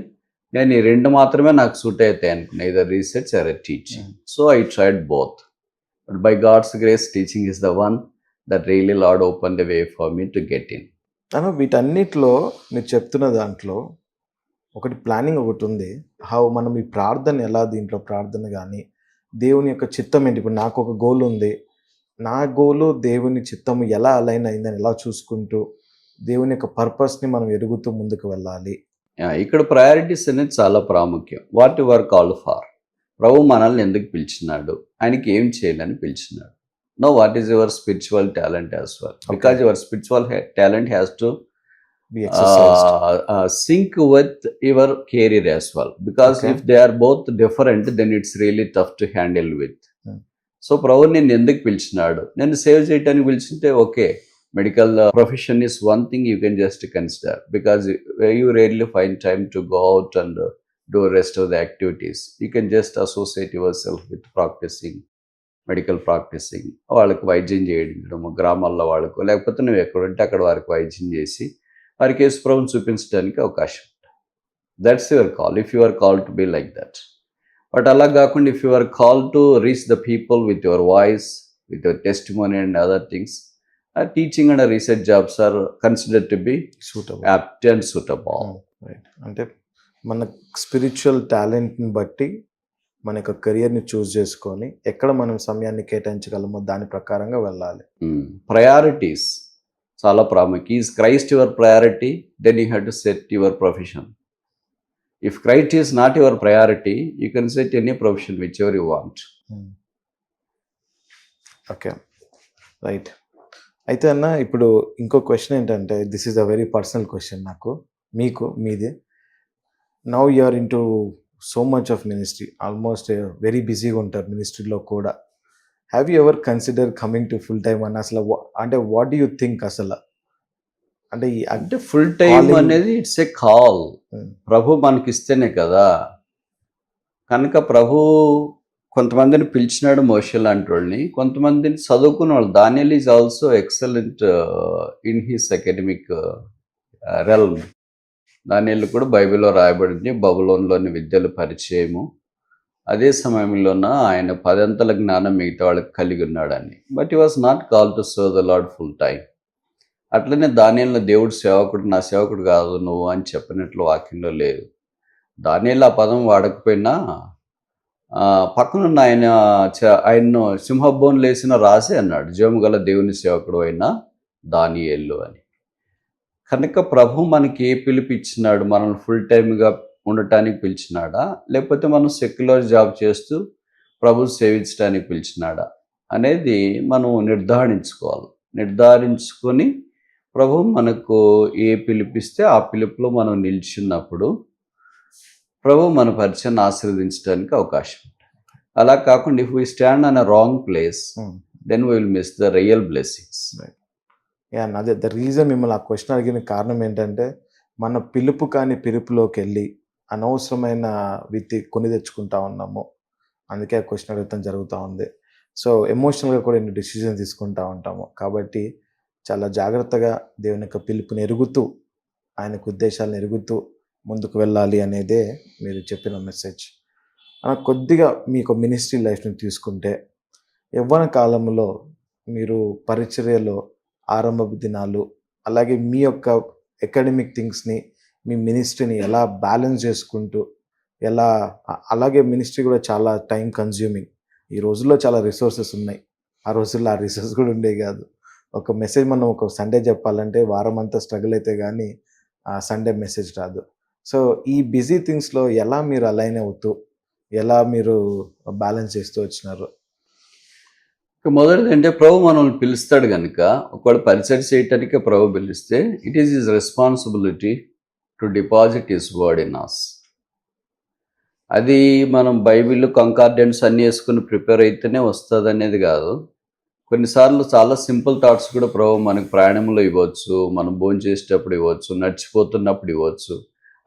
నేను ఈ 2 మాత్రమే నాకు సూట్ అవుతాయి అనుకున్నా, either research or teaching. So I tried both, but by God's grace teaching is the one that really Lord open the way for me to get in. అన్న, వీటన్నిటిలో మీరు చెప్తున్న దాంట్లో ఒకటి ప్లానింగ్ ఒకటి ఉంది. హౌ మనం ఈ ప్రార్థన ఎలా, దీంట్లో ప్రార్థన కానీ దేవుని యొక్క చిత్తం ఏంటి. ఇప్పుడు నాకు ఒక గోల్ ఉంది, నా గోలు దేవుని చిత్తము ఎలా అలైన్ అయిందని ఎలా చూసుకుంటూ దేవుని యొక్క పర్పస్ని మనం ఎరుగుతూ ముందుకు వెళ్ళాలి. ఇక్కడ ప్రయారిటీస్ అనేది చాలా ప్రాముఖ్యం. What you are called for. ప్రభు మనల్ని ఎందుకు పిలిచినాడు, ఆయనకి ఏం చేయాలని పిలిచినాడు. Know what is your spiritual talent as well, because your spiritual talent has to sync with your career as well, because if they are both different then it's really tough to handle with. So ప్రభు నేను ఎందుకు పిలిచినాడు, నేను save చేయడానికి పిలిచింటే okay, medical profession is one thing you can just consider, because you rarely find time to go out and do rest of the activities. You can just associate yourself with practicing medical practicing. వాళ్ళకి వైద్యం చేయడం గ్రామాల్లో వాళ్ళకు, లేకపోతే నువ్వు ఎక్కడుంటే అక్కడ వారికి వైద్యం చేసి వారికి యేసుప్రభువుని చూపించడానికి అవకాశం ఉంటుంది. That's your call, if you are call to be like that. But అలా కాకుండా if you are call to reach the people with your voice, with your testimony and other things, teaching and research jobs are considered to be suitable. Apt and suitable. Right. అంటే మన spiritual టాలెంట్ని బట్టి మన యొక్క కెరియర్ని చూస్ చేసుకొని ఎక్కడ మనం సమయాన్ని కేటాయించగలమో దాని ప్రకారంగా వెళ్ళాలి. ప్రయారిటీస్ చాలా ప్రాముఖ్యం. Is Christ your priority, then you have to set your profession. If Christ is not your priority, you can set any profession whichever you want. Okay, right. అయితే అన్న, ఇప్పుడు ఇంకో క్వశ్చన్ ఏంటంటే, this is a very personal question నాకు, మీకు, మీది. Now you are into so much of ministry, almost very బిజీగా ఉంటారు మినిస్ట్రీలో కూడా. Have you ever consider coming to full time అని? అసలు అంటే వాట్ డూ యూ థింక్ అసలు? అంటే అంటే ఫుల్ టైం అనేది ఇట్స్ ఏ కాల్. ప్రభు మనకి ఇస్తేనే కదా. కనుక ప్రభు కొంతమందిని పిలిచినాడు, మోషే లాంటి వాళ్ళని, కొంతమందిని చదువుకున్న వాళ్ళు. Daniel is also excellent in his academic realm. Daniel కూడా బైబిల్లో రాయబడింది, బబులోన్లోని విద్యల పరిచయము. అదే సమయంలోన ఆయన 10 జ్ఞానం మిగతా వాళ్ళకి కలిగి ఉన్నాడని. But he was not call to serve the lord full time. అట్లనే దానియేలును దేవుడు సేవకుడు, నా సేవకుడు కాదు నువ్వు అని చెప్పినట్లు వాక్యంలో లేదు. దానియేలు ఆ పదం వాడకపోయినా పక్కనున్న ఆయన్ను సింహబోన్లు వేసిన రాసి అన్నాడు, జీవము గల దేవుని సేవకుడు అయిన దానియేలు అని. కనుక ప్రభు మనకి ఏ పిలుపు ఇచ్చినాడు? మనల్ని ఫుల్ టైమ్గా ఉండటానికి పిలిచినాడా, లేకపోతే మనం సెక్యులర్ జాబ్ చేస్తూ ప్రభు సేవించడానికి పిలిచినాడా అనేది మనం నిర్ధారించుకొని ప్రభు మనకు ఏ పిలిపిస్తే ఆ పిలుపులో మనం నిలిచినప్పుడు ప్రభు మన పరిచయాన్ని ఆశీర్వదించడానికి అవకాశం ఉంటుంది. అలా కాకుండా if we stand on a wrong place, then we will miss the real blessings. అదే ద రీజన్ మిమ్మల్ని ఆ క్వశ్చన్ అడిగిన కారణం ఏంటంటే, మన పిలుపు కాని పిలుపులోకి వెళ్ళి అనవసరమైన కొని తెచ్చుకుంటా ఉన్నాము. అందుకే ఆ క్వశ్చన్ అడగటం జరుగుతూ ఉంది. సో ఎమోషనల్గా కూడా ఎన్ని డిసిజన్ తీసుకుంటూ ఉంటాము. కాబట్టి చాలా జాగ్రత్తగా దేవుని యొక్క పిలుపుని ఎరుగుతూ, ఆయనకు ఉద్దేశాలను ఎరుగుతూ ముందుకు వెళ్ళాలి అనేదే మీరు చెప్పిన మెసేజ్. కొద్దిగా మీకు మినిస్ట్రీ లైఫ్ని తీసుకుంటే, యవ్వన కాలంలో మీరు పరిచర్యలో ఆరంభపు దినాలు, అలాగే మీ యొక్క అకాడమిక్ థింగ్స్ని, మీ మినిస్ట్రీని ఎలా బ్యాలెన్స్ చేసుకుంటూ, అలాగే మినిస్ట్రీ కూడా చాలా టైం కన్జ్యూమింగ్. ఈ రోజుల్లో చాలా రిసోర్సెస్ ఉన్నాయి, ఆ రోజుల్లో ఆ రిసోర్స్ కూడా ఉండేవి కాదు. ఒక మెసేజ్ మనం ఒక సండే చెప్పాలంటే వారం అంతా స్ట్రగుల్ అయితే కానీ సండే మెసేజ్ రాదు. సో ఈ బిజీ థింగ్స్లో ఎలా మీరు అలైన్ అవుతూ, ఎలా మీరు బ్యాలెన్స్ చేస్తూ వచ్చినారు? మొదటిది అంటే ప్రభు మనల్ని పిలుస్తాడు కనుక, ఒకవేళ పరిచయం చేయటానికి ప్రభు పిలిస్తే, it is his responsibility to deposit his word in us. అది మనం బైబిల్ కంకార్డెంట్స్ అన్నీ వేసుకుని ప్రిపేర్ అయితేనే వస్తుంది అనేది కాదు. కొన్నిసార్లు చాలా సింపుల్ థాట్స్ కూడా ప్రభు మనకు ప్రయాణంలో ఇవ్వచ్చు, మనం భోజనం చేసేటప్పుడు ఇవ్వచ్చు, నడిచిపోతున్నప్పుడు ఇవ్వచ్చు.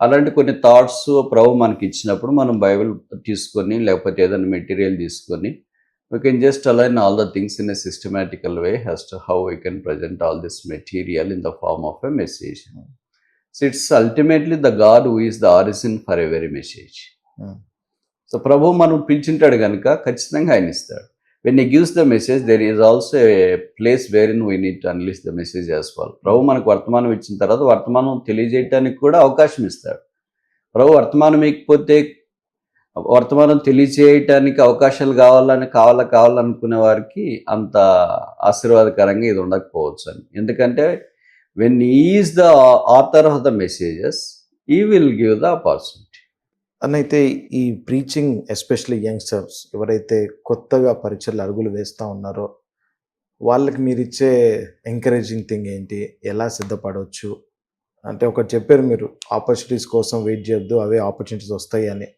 అలాంటి కొన్ని థాట్స్ ప్రభు మనకి ఇచ్చినప్పుడు మనం బైబిల్ తీసుకొని, లేకపోతే ఏదైనా మెటీరియల్ తీసుకొని, we can just align all the things in a systematical way as to how we can present all this material in the form of a message. So it's ultimately the God who is the origin for every message. So ప్రభు మనం పిలిచింటాడు కనుక ఖచ్చితంగా ఆయన ఇస్తాడు. When he gives the message, there is also a place wherein we need to unleash the message as well. ప్రభు మనకు వర్తమానం ఇచ్చిన తర్వాత వర్తమానం తెలియజేయటానికి కూడా అవకాశం ఇస్తాడు. ప్రభు వర్తమానం ఇకపోతే, వర్తమానం తెలియచేయటానికి అవకాశాలు కావాలనుకునే వారికి అంత ఆశీర్వాదకరంగా ఇది ఉండకపోవచ్చు అని. ఎందుకంటే when he is the author of the messages, he will give the opportunity. అయితే ఈ ప్రీచింగ్, ఎస్పెషల్లీ యంగ్స్టర్స్ ఎవరైతే కొత్తగా పరిచయలు అడుగులు వేస్తూ ఉన్నారో, వాళ్ళకి మీరు ఇచ్చే ఎంకరేజింగ్ థింగ్ ఏంటి? ఎలా సిద్ధపడవచ్చు? అంటే ఒకటి చెప్పారు మీరు, ఆపర్చునిటీస్ కోసం వెయిట్ చేయొద్దు, అవే ఆపర్చునిటీస్ వస్తాయి అని.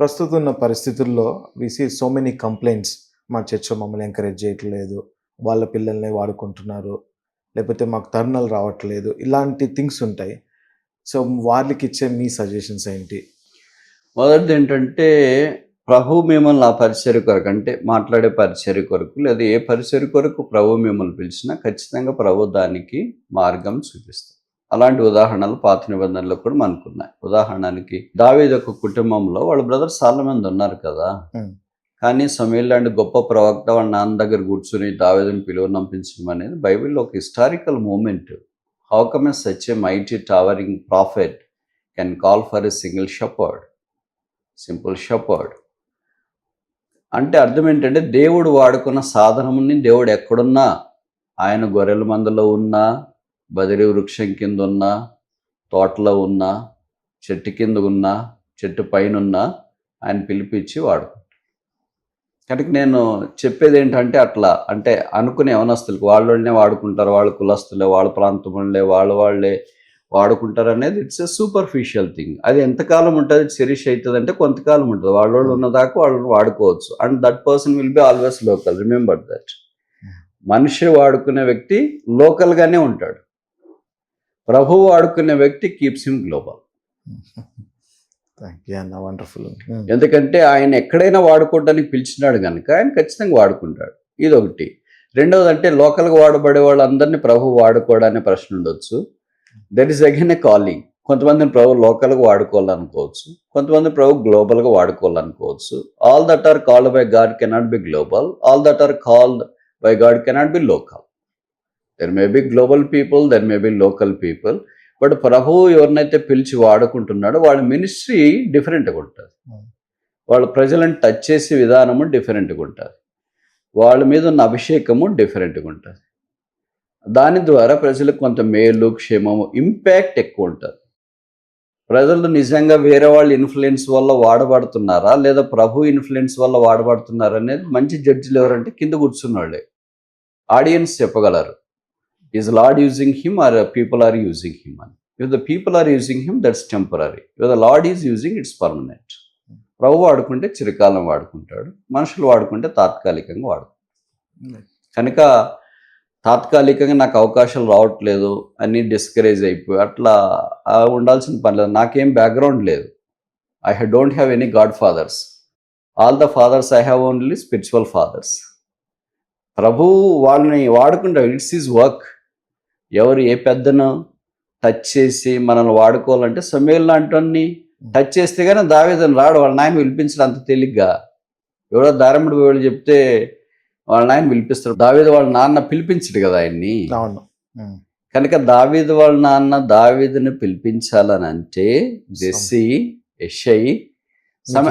ప్రస్తుతం ఉన్న పరిస్థితుల్లో we see so many complaints. మా చర్చ్ మమ్మల్ని ఎంకరేజ్ చేయట్లేదు, వాళ్ళ పిల్లల్ని వాడుకుంటున్నారు, లేకపోతే మాకు తరుణాలు రావట్లేదు, ఇలాంటి థింగ్స్ ఉంటాయి. సో వాళ్ళకి ఇచ్చే మీ సజెషన్స్ ఏంటి? మొదటిది ఏంటంటే, ప్రభు మిమ్మల్ని ఆ పరిచర్య కొరకు, అంటే మాట్లాడే పరిచర్య కొరకు, లేదా ఏ పరిచర్య కొరకు ప్రభు మిమ్మల్ని పిలిచినా ఖచ్చితంగా ప్రభు దానికి మార్గం చూపిస్తారు. అలాంటి ఉదాహరణలు పాత నిబంధనలో కూడా మనకున్నాయి. ఉదాహరణకి దావీదు యొక్క కుటుంబంలో వాళ్ళ బ్రదర్స్ చాలా మంది ఉన్నారు కదా. కానీ సమూయేలు లాంటి గొప్ప ప్రవక్త వాళ్ళ నాన్న దగ్గర కూర్చుని దావీదుని పిలువనంపించడం అనేది బైబిల్లో ఒక historical moment. How come a such a mighty towering prophet can call for a single shepherd, simple shepherd. అంటే అర్థం ఏంటంటే దేవుడు వాడుకున్న సాధనముని దేవుడు ఎక్కడున్నా, ఆయన గొర్రెల మందలో ఉన్నా, బదిరి వృక్షం కింద ఉన్నా, తోటలో ఉన్నా, చెట్టు కింద ఉన్నా, చెట్టు పైన ఉన్నా ఆయన పిలిపించి వాడుకుంటాడు. కనుక నేను చెప్పేది ఏంటంటే అట్లా అంటే అనుకునే యవనస్తులకు వాళ్ళనే వాడుకుంటారు, వాళ్ళ కులస్తులే, వాళ్ళ ప్రాంతం వాళ్ళే, వాళ్ళే వాడుకుంటారు అనేది ఇట్స్ ఎ సూపర్ఫిషియల్ థింగ్. అది ఎంతకాలం ఉంటుంది, చెరిష్ అవుతుంది అంటే కొంతకాలం ఉంటుంది. వాళ్ళు ఉన్నదాకా వాళ్ళని వాడుకోవచ్చు. And that person will be always local. Remember that. మనిషి వాడుకునే వ్యక్తి లోకల్గానే ఉంటాడు. ప్రభువు వాడుకునే వ్యక్తి కీప్స్ హిమ్ గ్లోబల్. వండర్ఫుల్. ఎందుకంటే ఆయన ఎక్కడైనా వాడుకోవడానికి పిలిచినాడు కనుక ఆయన ఖచ్చితంగా వాడుకుంటాడు. ఇది ఒకటి. రెండవది అంటే లోకల్గా వాడబడే వాళ్ళందరినీ ప్రభు వాడుకోవడానికి ప్రశ్న ఉండొచ్చు. That is again a calling. కొంతమందిని ప్రభు లోకల్గా వాడుకోవాలనుకోవచ్చు, కొంతమంది ప్రభు గ్లోబల్గా వాడుకోవాలనుకోవచ్చు. All that are called by God cannot be global, all that are called by God cannot be local. There may be global people, there may be local people. But ప్రభువు ఎవరినైతే పిలిచి వాడుకుంటున్నాడో వాళ్ళ మినిస్ట్రీ డిఫరెంట్గా ఉంటుంది. వాళ్ళ ప్రజలను టచ్ చేసే విధానము డిఫరెంట్గా ఉంటుంది. వాళ్ళ మీద ఉన్న అభిషేకము డిఫరెంట్గా ఉంటుంది. దాని ద్వారా ప్రజలకు కొంత మేలు, క్షేమము, ఇంపాక్ట్ ఎక్కువ ఉంటుంది. ప్రజలు నిజంగా వేరే వాళ్ళ ఇన్ఫ్లుయెన్స్ వల్ల వాడబడుతున్నారా లేదా ప్రభు ఇన్ఫ్లుయెన్స్ వల్ల వాడబడుతున్నారా అనేది మంచి జడ్జిలు ఎవరంటే కింద కూర్చున్న వాళ్ళే. ఆడియన్స్ చెప్పగలరు, is Lord using him or people are using him అని. If the people are using him that's temporary, if the Lord is using it's permanent. ప్రభు వాడుకుంటే చిరకాలం వాడుకుంటాడు, మనుషులు వాడుకుంటే తాత్కాలికంగా వాడుకుంటాడు. కనుక తాత్కాలికంగా నాకు అవకాశాలు రావట్లేదు అని డిస్కరేజ్ అయిపోయి అట్లా ఉండాల్సిన పని లేదు. నాకేం బ్యాక్గ్రౌండ్ లేదు. I don't have any godfathers. All the fathers I have only spiritual fathers. ప్రభు వాళ్ళని వాడుకుంటాడు. It's is work. ఎవరు ఏ పెద్దను టచ్ చేసి మనల్ని వాడుకోవాలంటే సమూయేలు లాంటి టచ్ చేస్తే కానీ దావీదుని రాడు. వాళ్ళ నాయన పిలిపించడం అంత తేలిగ్గా. ఎవడో దారముడు వేళ్ళు చెప్తే వాళ్ళ నాయన పిలిపిస్తాడు. దావీదు వాళ్ళ నాన్న పిలిపించడు కదా ఆయన్ని. కనుక దావీదు వాళ్ళ నాన్న దావీదుని పిలిపించాలని అంటే జెస్సీ, యెషై,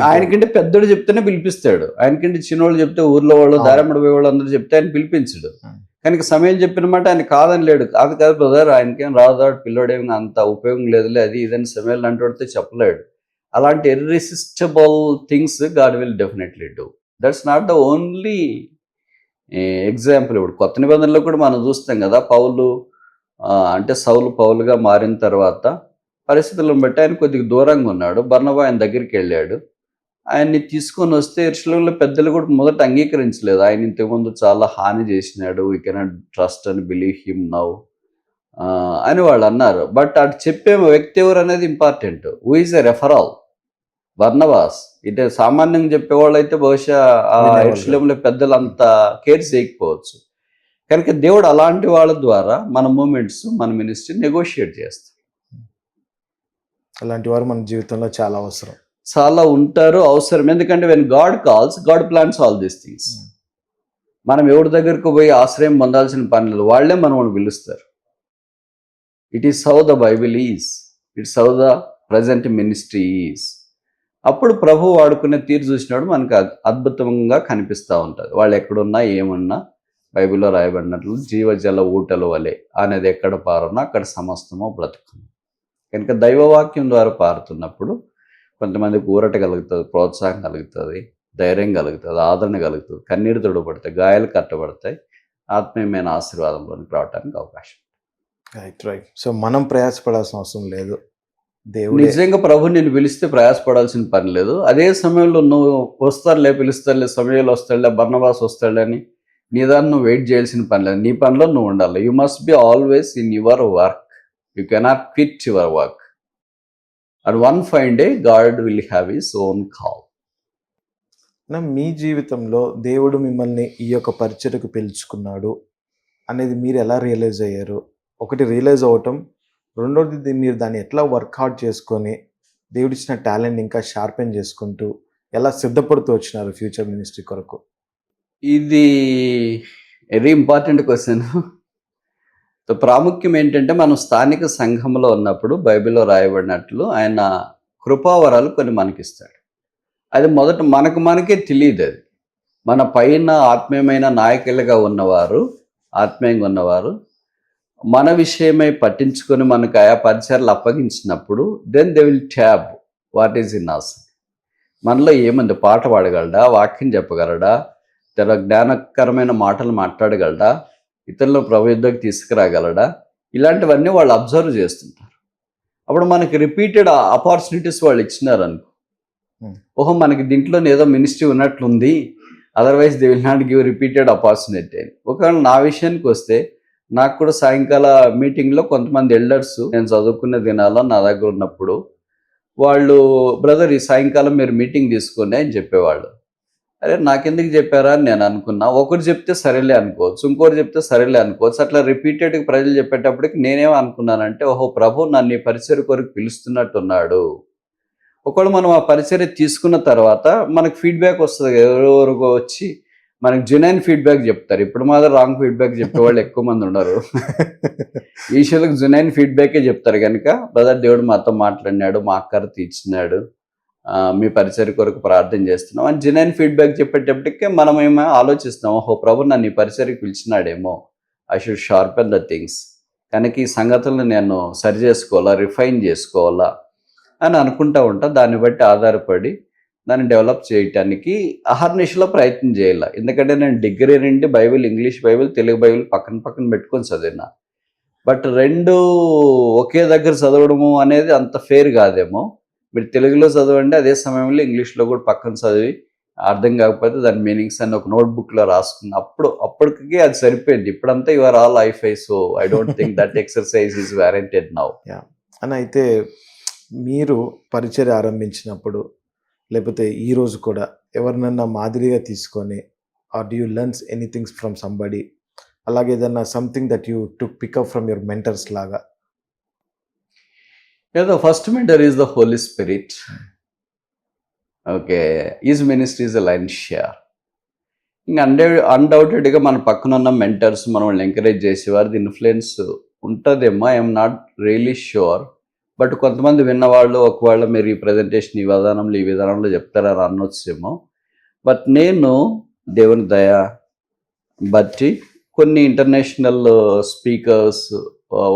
ఆయనకంటే పెద్దోడు చెప్తేనే పిలిపిస్తాడు. ఆయనకంటే చిన్నోళ్ళు చెప్తే ఊర్లో వాళ్ళు దారముడు వేవాళ్ళు అందరూ చెప్తే ఆయన పిలిపించడు. కనుక సమూయేలు చెప్పిన మాట ఆయన కాదని లేడు. కాదు బ్రదర్, ఆయనకేం రాదాడు, పిల్లోడేమి అంత ఉపయోగం లేదులే అది ఇదని సమూయేలు అంటూ చెప్పలేడు. అలాంటి irresistible things God will definitely do. That's not the only example. ఇప్పుడు కొత్త నిబంధనలో కూడా మనం చూస్తాం కదా, అంటే సౌలు పౌలుగా మారిన తర్వాత పరిస్థితులను బట్టి ఆయన కొద్దిగా దూరంగా ఉన్నాడు. బర్నబా ఆయన దగ్గరికి వెళ్ళాడు. ఆయన్ని తీసుకొని వస్తే యెరూషలేములో పెద్దలు కూడా మొదట అంగీకరించలేదు. ఆయన ఇంతకుముందు చాలా హాని చేసినాడు, we cannot trust and believe him now అని వాళ్ళు అన్నారు. బట్ అటు చెప్పే వ్యక్తి ఎవరు అనేది important. Who is a referral? Barnabas. ఇటే సామాన్యంగా చెప్పేవాళ్ళు అయితే బహుశా ఆ యెరూషలేములో పెద్దలు అంత కేర్ చేయకపోవచ్చు. కనుక దేవుడు అలాంటి వాళ్ళ ద్వారా మన మూమెంట్స్, మన మినిస్ట్రీ నెగోషియేట్ చేస్తాం. అలాంటి వారు మన జీవితంలో చాలా అవసరం, చాలా ఉంటారు, అవసరం. ఎందుకంటే when God calls, God plans all these things. మనం ఎవరి దగ్గరకు పోయి ఆశ్రయం పొందాల్సిన పని లేదు, వాళ్ళే మనం పిలుస్తారు. It is how the Bible is, it's how the present ministry is. అప్పుడు ప్రభు వాడుకునే తీరు చూసినాడు మనకు అద్భుతంగా కనిపిస్తూ ఉంటుంది. వాళ్ళు ఎక్కడున్నా ఏమున్నా బైబిల్లో రాయబడినట్లు జీవజల ఊటల వలె అనేది ఎక్కడ పారున్నా అక్కడ సమస్తమో బ్రతుకును. కనుక దైవవాక్యం ద్వారా పారుతున్నప్పుడు కొంతమందికి ఊరట కలుగుతుంది, ప్రోత్సాహం కలుగుతుంది, ధైర్యం కలుగుతుంది, ఆదరణ కలుగుతుంది, కన్నీరు తొడబడతాయి, గాయాలు కట్టబడతాయి, ఆత్మీయమైన ఆశీర్వాదంలోనికి రావడానికి అవకాశం. రైట్. సో మనం ప్రయాసపడాల్సిన అవసరం లేదు. దేవుడు నిజంగా ప్రభు నేను పిలిస్తే ప్రయాసపడాల్సిన పని లేదు. అదే సమయంలో నువ్వు వస్తారులే, పిలుస్తారులే, సమయంలో వస్తాడులే, బర్నబాస్ వస్తాడులే అని నీ దాన్ని నువ్వు వెయిట్ చేయాల్సిన పని లేదు. నీ పనిలో నువ్వు ఉండాలి. You must be always in your work. You cannot quit your work. And one fine day God will have his own call. మీ జీవితంలో దేవుడు మిమ్మల్ని ఈ యొక్క పరిచర్యకు పిలుచుకున్నాడు అనేది మీరు ఎలా రియలైజ్ అయ్యారు? ఒకటి రియలైజ్ అవ్వటం, రెండోది మీరు దాన్ని ఎట్లా వర్క్ హార్డ్ చేసుకొని దేవుడిచ్చిన టాలెంట్ ఇంకా షార్పెన్ చేసుకుంటూ ఎలా సిద్ధపడుతూ వచ్చినారు ఫ్యూచర్ మినిస్ట్రీ కొరకు? ఇది వెరీ ఇంపార్టెంట్ క్వశ్చన్. ప్రాముఖ్యం ఏంటంటే మనం స్థానిక సంఘంలో ఉన్నప్పుడు బైబిల్లో రాయబడినట్లు ఆయన కృపావరాలు కొన్ని మనకిస్తాడు. అది మొదట మనకే తెలియదు. అది మన పైన ఆత్మీయమైన నాయకులుగా ఉన్నవారు, ఆత్మీయంగా ఉన్నవారు మన విషయమై పట్టించుకొని మనకు ఆయా పరిచయాలు అప్పగించినప్పుడు then they will tap what is in us. మనలో ఏముంది? పాట పాడగలడా, వాక్యం చెప్పగలడా, తర్వాత జ్ఞానకరమైన మాటలు మాట్లాడగలడా, ఇతరులను ప్రభు యుద్ధకు తీసుకురాగలడా, ఇలాంటివన్నీ వాళ్ళు అబ్జర్వ్ చేస్తుంటారు. అప్పుడు మనకి రిపీటెడ్ ఆపర్చునిటీస్ వాళ్ళు ఇచ్చినారు అనుకో, ఓహో మనకి దీంట్లో ఏదో మినిస్ట్రీ ఉన్నట్లుంది, otherwise they will not give repeated opportunity అని. ఒకవేళ నా విషయానికి వస్తే నాకు కూడా సాయంకాల మీటింగ్లో కొంతమంది ఎల్డర్స్ నేను చదువుకునే దినాల్లో నా దగ్గర ఉన్నప్పుడు వాళ్ళు, బ్రదర్ ఈ సాయంకాలం మీరు మీటింగ్ తీసుకోండి అని చెప్పేవాళ్ళు. అరే నాకెందుకు చెప్పారా అని నేను అనుకున్నా. ఒకరు చెప్తే సరేలే అనుకోవచ్చు, ఇంకోరు చెప్తే సరేలే అనుకోవచ్చు. అట్లా రిపీటెడ్గా ప్రజలు చెప్పేటప్పటికి నేనేం అనుకున్నానంటే, ఓహో ప్రభు నన్ను ఈ పరిచర్య కొరకు పిలుస్తున్నట్టున్నాడు. ఒకవేళ మనం ఆ పరిచర్య తీసుకున్న తర్వాత మనకు ఫీడ్బ్యాక్ వస్తుంది. ఎవరెవరికో వచ్చి మనకు జెన్యున్ ఫీడ్బ్యాక్ చెప్తారు. ఇప్పుడు మాత్రం రాంగ్ ఫీడ్బ్యాక్ చెప్పే వాళ్ళు ఎక్కువ మంది ఉన్నారు. ఈ విషయాలకు జెన్యున్ ఫీడ్బ్యాకే చెప్తారు. కనుక బ్రదర్ దేవుడు మాతో మాట్లాడినాడు, మా అక్కర తీర్చినాడు, మీ పరిచర్య కొరకు ప్రార్థన చేస్తున్నాం అని జెన్యున్ ఫీడ్బ్యాక్ చెప్పేటప్పటికే మనం ఏమో ఆలోచిస్తాం, ఓహో ప్రభు నన్ను ఈ పరిచర్యకు పిలిచినాడేమో, I should sharpen the things, కనుక ఈ సంగతులను నేను సరి చేసుకోవాలా, రిఫైన్ చేసుకోవాలా అని అనుకుంటా ఉంటా. దాన్ని బట్టి ఆధారపడి దాన్ని డెవలప్ చేయటానికి అహర్నిశలో ప్రయత్నం చేయాలి. ఎందుకంటే నేను డిగ్రీ నుండి Bible, English Bible, Telugu Bible పక్కన పక్కన పెట్టుకొని చదివినా. బట్ రెండు ఒకే దగ్గర చదవడము అనేది అంత ఫెయిర్ కాదేమో. మీరు తెలుగులో చదవండి, అదే సమయంలో ఇంగ్లీష్లో కూడా పక్కన చదివి అర్థం కాకపోతే దాని మీనింగ్స్ అని ఒక నోట్బుక్లో రాసుకున్నా. అప్పటికి అది సరిపోయింది. ఇప్పుడంతా you are all hi-fi, so I don't think that exercise is warranted now. అని అయితే మీరు పరిచర్య ఆరంభించినప్పుడు, లేకపోతే ఈరోజు కూడా ఎవరినన్నా మాదిరిగా తీసుకొని, or do you learns anythings from somebody, అలాగే ఏదన్నా something that you took pickup from your mentors లాగా? The first mentor is the Holy Spirit. Okay, his ministry is a line share. ఇంకా అన్డౌటెడ్గా మన పక్కన ఉన్న మెంటర్స్ మనం వాళ్ళని ఎంకరేజ్ చేసేవారు, ఇన్ఫ్లుయెన్స్ ఉంటుందేమో, I'm not really sure. But కొంతమంది విన్నవాళ్ళు ఒకవేళ మీరు ఈ ప్రజెంటేషన్ ఈ విధానంలో చెప్తారని అనొచ్చేమో. బట్ నేను దేవుని దయ బట్టి కొన్ని ఇంటర్నేషనల్ స్పీకర్స్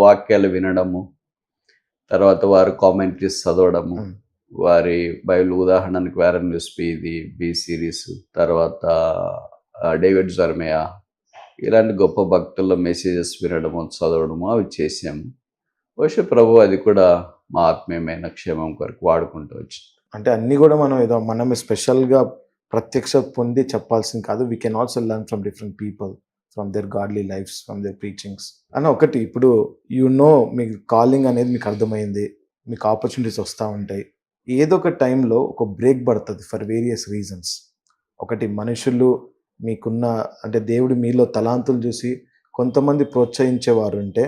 వాక్యాలు వినడము, తర్వాత వారి కామెంటరీస్ చదవడము, వారి బైబిల్ ఉదాహరణకు వారన్ న్యూస్పీ, ఇది బి సిరీస్, తర్వాత డేవిడ్ జర్మయా, ఇలాంటి గొప్ప భక్తుల్లో మెసేజెస్ వినడము, చదవడము అవి చేసాము. బహుశా ప్రభు అది కూడా మా ఆత్మీయమైన క్షేమం కొరకు వాడుకుంటూ వచ్చింది. అంటే అన్నీ కూడా మనం స్పెషల్గా ప్రత్యక్ష పొంది చెప్పాల్సింది కాదు. We can also learn from different people, from their godly lifes, from their preachings. అని ఒకటి, ఇప్పుడు మీకు కాలింగ్ అనేది మీకు అర్థమైంది, మీకు ఆపర్చునిటీస్ వస్తూ ఉంటాయి. ఏదో ఒక టైంలో ఒక బ్రేక్ పడుతుంది ఫర్ వేరియస్ రీజన్స్. ఒకటి మనుషులు మీకున్న, అంటే దేవుడు మీలో తలాంతులు చూసి కొంతమంది ప్రోత్సహించేవారు ఉంటే,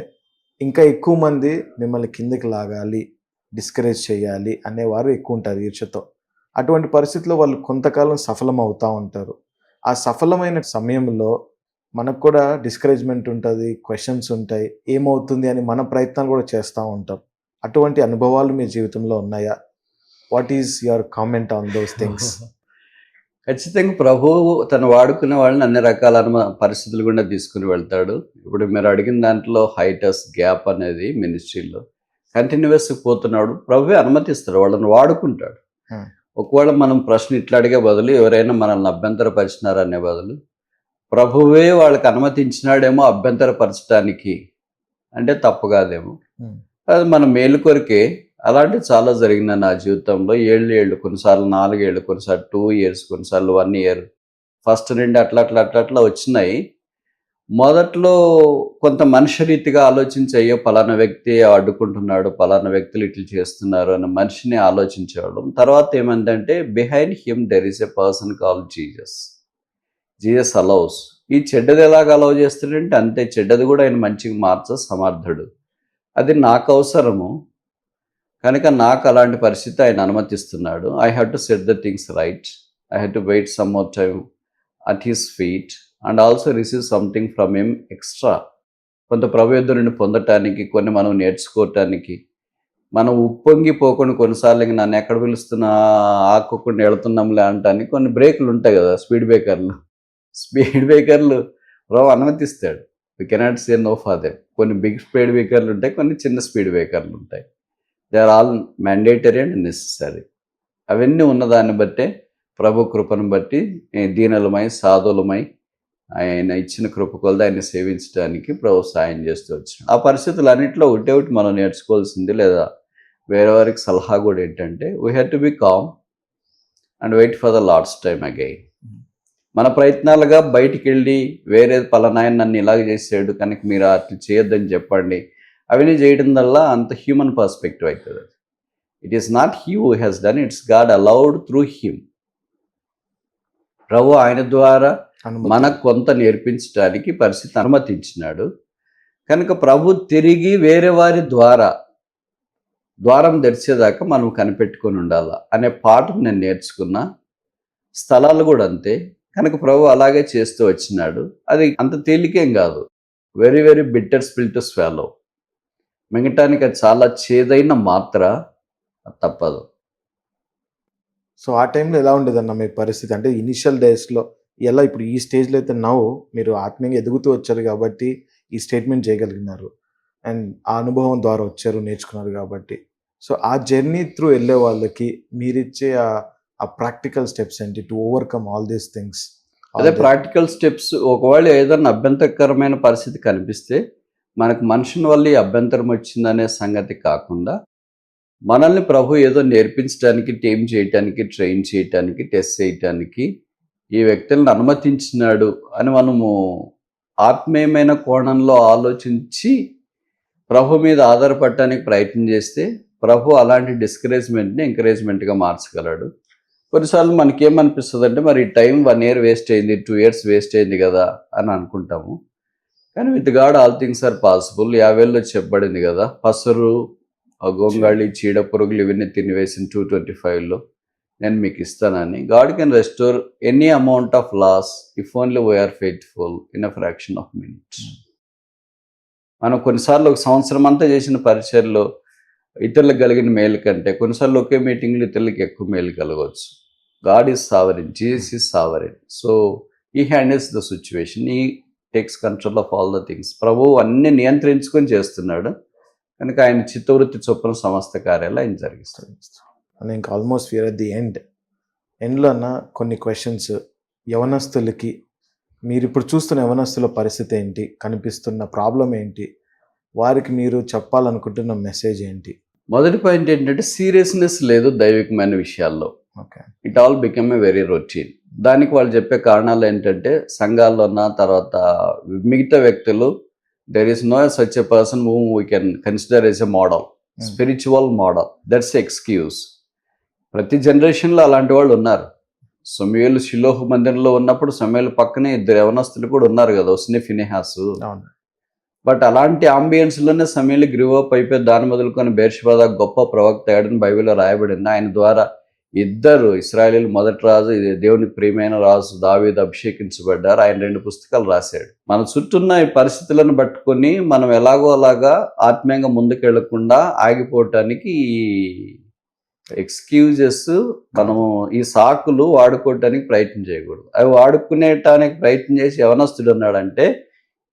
ఇంకా ఎక్కువ మంది మిమ్మల్ని కిందకి లాగాలి, డిస్కరేజ్ చేయాలి అనేవారు ఎక్కువ ఉంటారు ఈర్ష్యతో. అటువంటి పరిస్థితుల్లో వాళ్ళు కొంతకాలం సఫలం అవుతూ ఉంటారు. ఆ సఫలమైన సమయంలో మనకు కూడా డిస్కరేజ్మెంట్ ఉంటుంది, క్వశ్చన్స్ ఉంటాయి, ఏమవుతుంది అని మన ప్రయత్నాలు కూడా చేస్తూ ఉంటాం. అటువంటి అనుభవాలు మీ జీవితంలో ఉన్నాయా? What is your comment on those things? ఖచ్చితంగా ప్రభువు తను వాడుకునే వాళ్ళని అన్ని రకాల పరిస్థితులు గుండా తీసుకుని వెళ్తాడు. ఇప్పుడు మీరు అడిగిన దాంట్లో హైటస్ గ్యాప్ అనేది మినిస్ట్రీలో కంటిన్యూస్ పోతున్నాడు. ప్రభువే అనుమతిస్తాడు, వాళ్ళని వాడుకుంటాడు. ఒకవేళ మనం ప్రశ్న ఇట్లా అడిగే బదులు, ఎవరైనా మనల్ని అభ్యంతరపరిచినారనే బదులు, ప్రభువే వాళ్ళకి అనుమతించినాడేమో అభ్యంతరపరచడానికి, అంటే తప్పు కాదేమో. అది మన మేలు కొరికే. అలాంటివి చాలా జరిగినాయి నా జీవితంలో. ఏళ్ళు, కొన్నిసార్లు 4 ఏళ్ళు, కొన్నిసార్లు 2 years, కొన్నిసార్లు 1 year, ఫస్ట్ నుండి అట్లా వచ్చినాయి. మొదట్లో కొంత మనిషి రీతిగా ఆలోచించి, అయ్యో పలానా వ్యక్తి అడ్డుకుంటున్నాడు, పలానా వ్యక్తులు ఇట్లా చేస్తున్నారు అని మనిషిని ఆలోచించేవాళ్ళం. తర్వాత ఏమందంటే, behind him there is a person called Jesus allows. ఈ చెడ్డది ఎలాగ అలౌ చేస్తాడంటే అంతే, చెడ్డది కూడా ఆయన మంచిగా మార్చ సమర్థుడు. అది నాకు అవసరము. కనుక నాకు అలాంటి పరిస్థితి ఆయన అనుమతిస్తున్నాడు. I have to set the things right. I have to wait some more time at his feet and also receive something from him extra. కొంత ప్రభు యొద్ద నుండి పొందటానికి, కొన్ని మనం నేర్చుకోవటానికి, మనం ఉప్పొంగిపోకుండా కొన్నిసార్లు ఇంక నన్ను ఎక్కడ పిలుస్తున్నా ఆకోకుండా వెళుతున్నాంలే అంటానికి కొన్ని బ్రేకులు ఉంటాయి కదా, స్పీడ్ బ్రేకర్లు ప్రభు అనుమతిస్తాడు. We cannot say no for them. కొన్ని బిగ్ స్పీడ్ బ్రేకర్లు ఉంటాయి, కొన్ని చిన్న స్పీడ్ బ్రేకర్లు ఉంటాయి. They are all mandatory and necessary. అవన్నీ ఉన్నదాన్ని బట్టే, ప్రభు కృపను బట్టి దీనులమై సాధులమై ఆయన ఇచ్చిన కృప కొలది ఆయన సేవించడానికి ప్రభు సాయం చేస్తూ వచ్చినాడు. ఆ పరిస్థితులన్నింటిలో ఒకటి మనం నేర్చుకోవాల్సింది, లేదా వేరే వారికి సలహా కూడా ఏంటంటే, we have to be calm and wait for the Lord's time again. మన ప్రయత్నాలుగా బయటికి వెళ్ళి వేరే పలానాయన నన్ను ఇలాగ చేసాడు కనుక మీరు అట్లా చేయొద్దని చెప్పండి, అవన్నీ చేయడం వల్ల అంత హ్యూమన్ పర్స్పెక్టివ్ అవుతుంది. It is not he who has done, it's God allowed through him. ప్రభు ఆయన ద్వారా మనకు కొంత నేర్పించడానికి పరిస్థితి అనుమతించినాడు. కనుక ప్రభు తిరిగి వేరే వారి ద్వారం తెరిచేదాకా మనం కనిపెట్టుకొని ఉండాలా అనే పాఠం నేను నేర్చుకున్నా. స్థలాలు కూడా అంతే. కనుక ప్రభు అలాగే చేస్తూ వచ్చినాడు. అది అంత తేలికేం కాదు. Very very bitter spill to swallow. మిగటానికి అది చాలా చేదైన మాత్ర, తప్పదు. సో ఆ టైంలో ఎలా ఉండేదన్న మీ పరిస్థితి? అంటే ఇనిషియల్ డేస్లో ఎలా, ఇప్పుడు ఈ స్టేజ్లో అయితే మీరు ఆత్మీయంగా ఎదుగుతూ వచ్చారు కాబట్టి ఈ స్టేట్మెంట్ చేయగలిగినారు, అండ్ ఆ అనుభవం ద్వారా వచ్చారు, నేర్చుకున్నారు కాబట్టి. సో ఆ జర్నీ త్రూ వెళ్ళే వాళ్ళకి మీరిచ్చే ఆ ప్రాక్టికల్ స్టెప్స్ ఏంటి to overcome all these things? అదే ప్రాక్టికల్ స్టెప్స్. ఒకవేళ ఏదైనా అభ్యంతరకరమైన పరిస్థితి కనిపిస్తే, మనకు మనుషుని వల్ల ఈ అభ్యంతరం వచ్చిందనే సంగతి కాకుండా, మనల్ని ప్రభు ఏదో నేర్పించడానికి, టీమ్ చేయటానికి, ట్రైన్ చేయటానికి, టెస్ట్ చేయటానికి ఈ వ్యక్తులను అనుమతించినాడు అని మనము ఆత్మీయమైన కోణంలో ఆలోచించి ప్రభు మీద ఆధారపడటానికి ప్రయత్నం చేస్తే, ప్రభు అలాంటి డిస్కరేజ్మెంట్ని ఎంకరేజ్మెంట్గా మార్చగలడు. కొన్నిసార్లు మనకేమనిపిస్తుంది అంటే, మరి టైం 1 year వేస్ట్ అయింది, 2 years వేస్ట్ అయింది కదా అని అనుకుంటాము. కానీ with God all things are possible. 50లో చెప్పబడింది కదా, పసరు, గొంగాళి, చీడ పురుగులు ఇవన్నీ తినివేసిన 225లో నేను మీకు ఇస్తానని. God can restore any amount of loss if only we are faithful in a fraction of minutes. మనం కొన్నిసార్లు ఒక సంవత్సరం అంతా చేసిన పరిచర్లో ఇతరులకు కలిగిన మేలు కంటే కొన్నిసార్లు ఒకే మీటింగ్లో ఇతరులకు ఎక్కువ మేలు కలగవచ్చు. God is sovereign, Jesus is sovereign. So he handles the situation, he takes control of all the things. ప్రభువు అన్ని నియంత్రించుకొని చేస్తున్నాడు కనుక ఆయన చిత్తవృత్తి చొప్పున సమస్త కార్యాలు ఆయన జరిగిస్తాడు. అని ఇంకా ఆల్మోస్ట్ వీఆర్ అట్ ది ఎండ్లో అన్న కొన్ని క్వశ్చన్స్ యవనస్తులకి, మీరు ఇప్పుడు చూస్తున్న యవనస్తుల పరిస్థితి ఏంటి, కనిపిస్తున్న ప్రాబ్లం ఏంటి, వారికి మీరు చెప్పాలనుకుంటున్న మెసేజ్ ఏంటి? మొదటి పాయింట్ ఏంటంటే, సీరియస్నెస్ లేదు దైవికమైన విషయాల్లో. Okay, it all become a very routine. దానికి వాళ్ళు చెప్పే కారణాలు ఏంటంటే, సంఘాల్లో ఉన్న తర్వాత మిగతా వ్యక్తులు, there is no such a person whom we can consider as a model, spiritual model. That's the excuse. ప్రతి జనరేషన్లో అలాంటి వాళ్ళు ఉన్నారు. సమూయేలు షిలోహు మందిరంలో ఉన్నప్పుడు సమూయేలు పక్కనే 2 యవనస్తులు కూడా ఉన్నారు కదా, హొఫ్నీ ఫీనెహాసు. బట్ అలాంటి ఆంబియన్స్లోనే సమూయేలు గ్రీవ్ అప్ అయిపోయి దాని మొదలుకొని బెర్షెబా గొప్ప ప్రవక్త అయ్యాడని బైబిల్లో రాయబడింది. ఆయన ద్వారా 2 ఇశ్రాయేలీయులు మొదటి రాజు, దేవుని ప్రియమైన రాజు దావీదు అభిషేకించబడ్డారు. ఆయన 2 పుస్తకాలు రాశాడు. మన చుట్టూన్న ఈ పరిస్థితులను పట్టుకొని మనం ఎలాగో అలాగా ఆత్మీయంగా ముందుకెళ్లకుండా ఆగిపోవటానికి ఈ ఎక్స్క్యూజెస్, మనము ఈ సాకులు వాడుకోవటానికి ప్రయత్నం చేయకూడదు. అవి వాడుకునేటానికి ప్రయత్నం చేసి యవనస్తుడు ఉన్నాడంటే,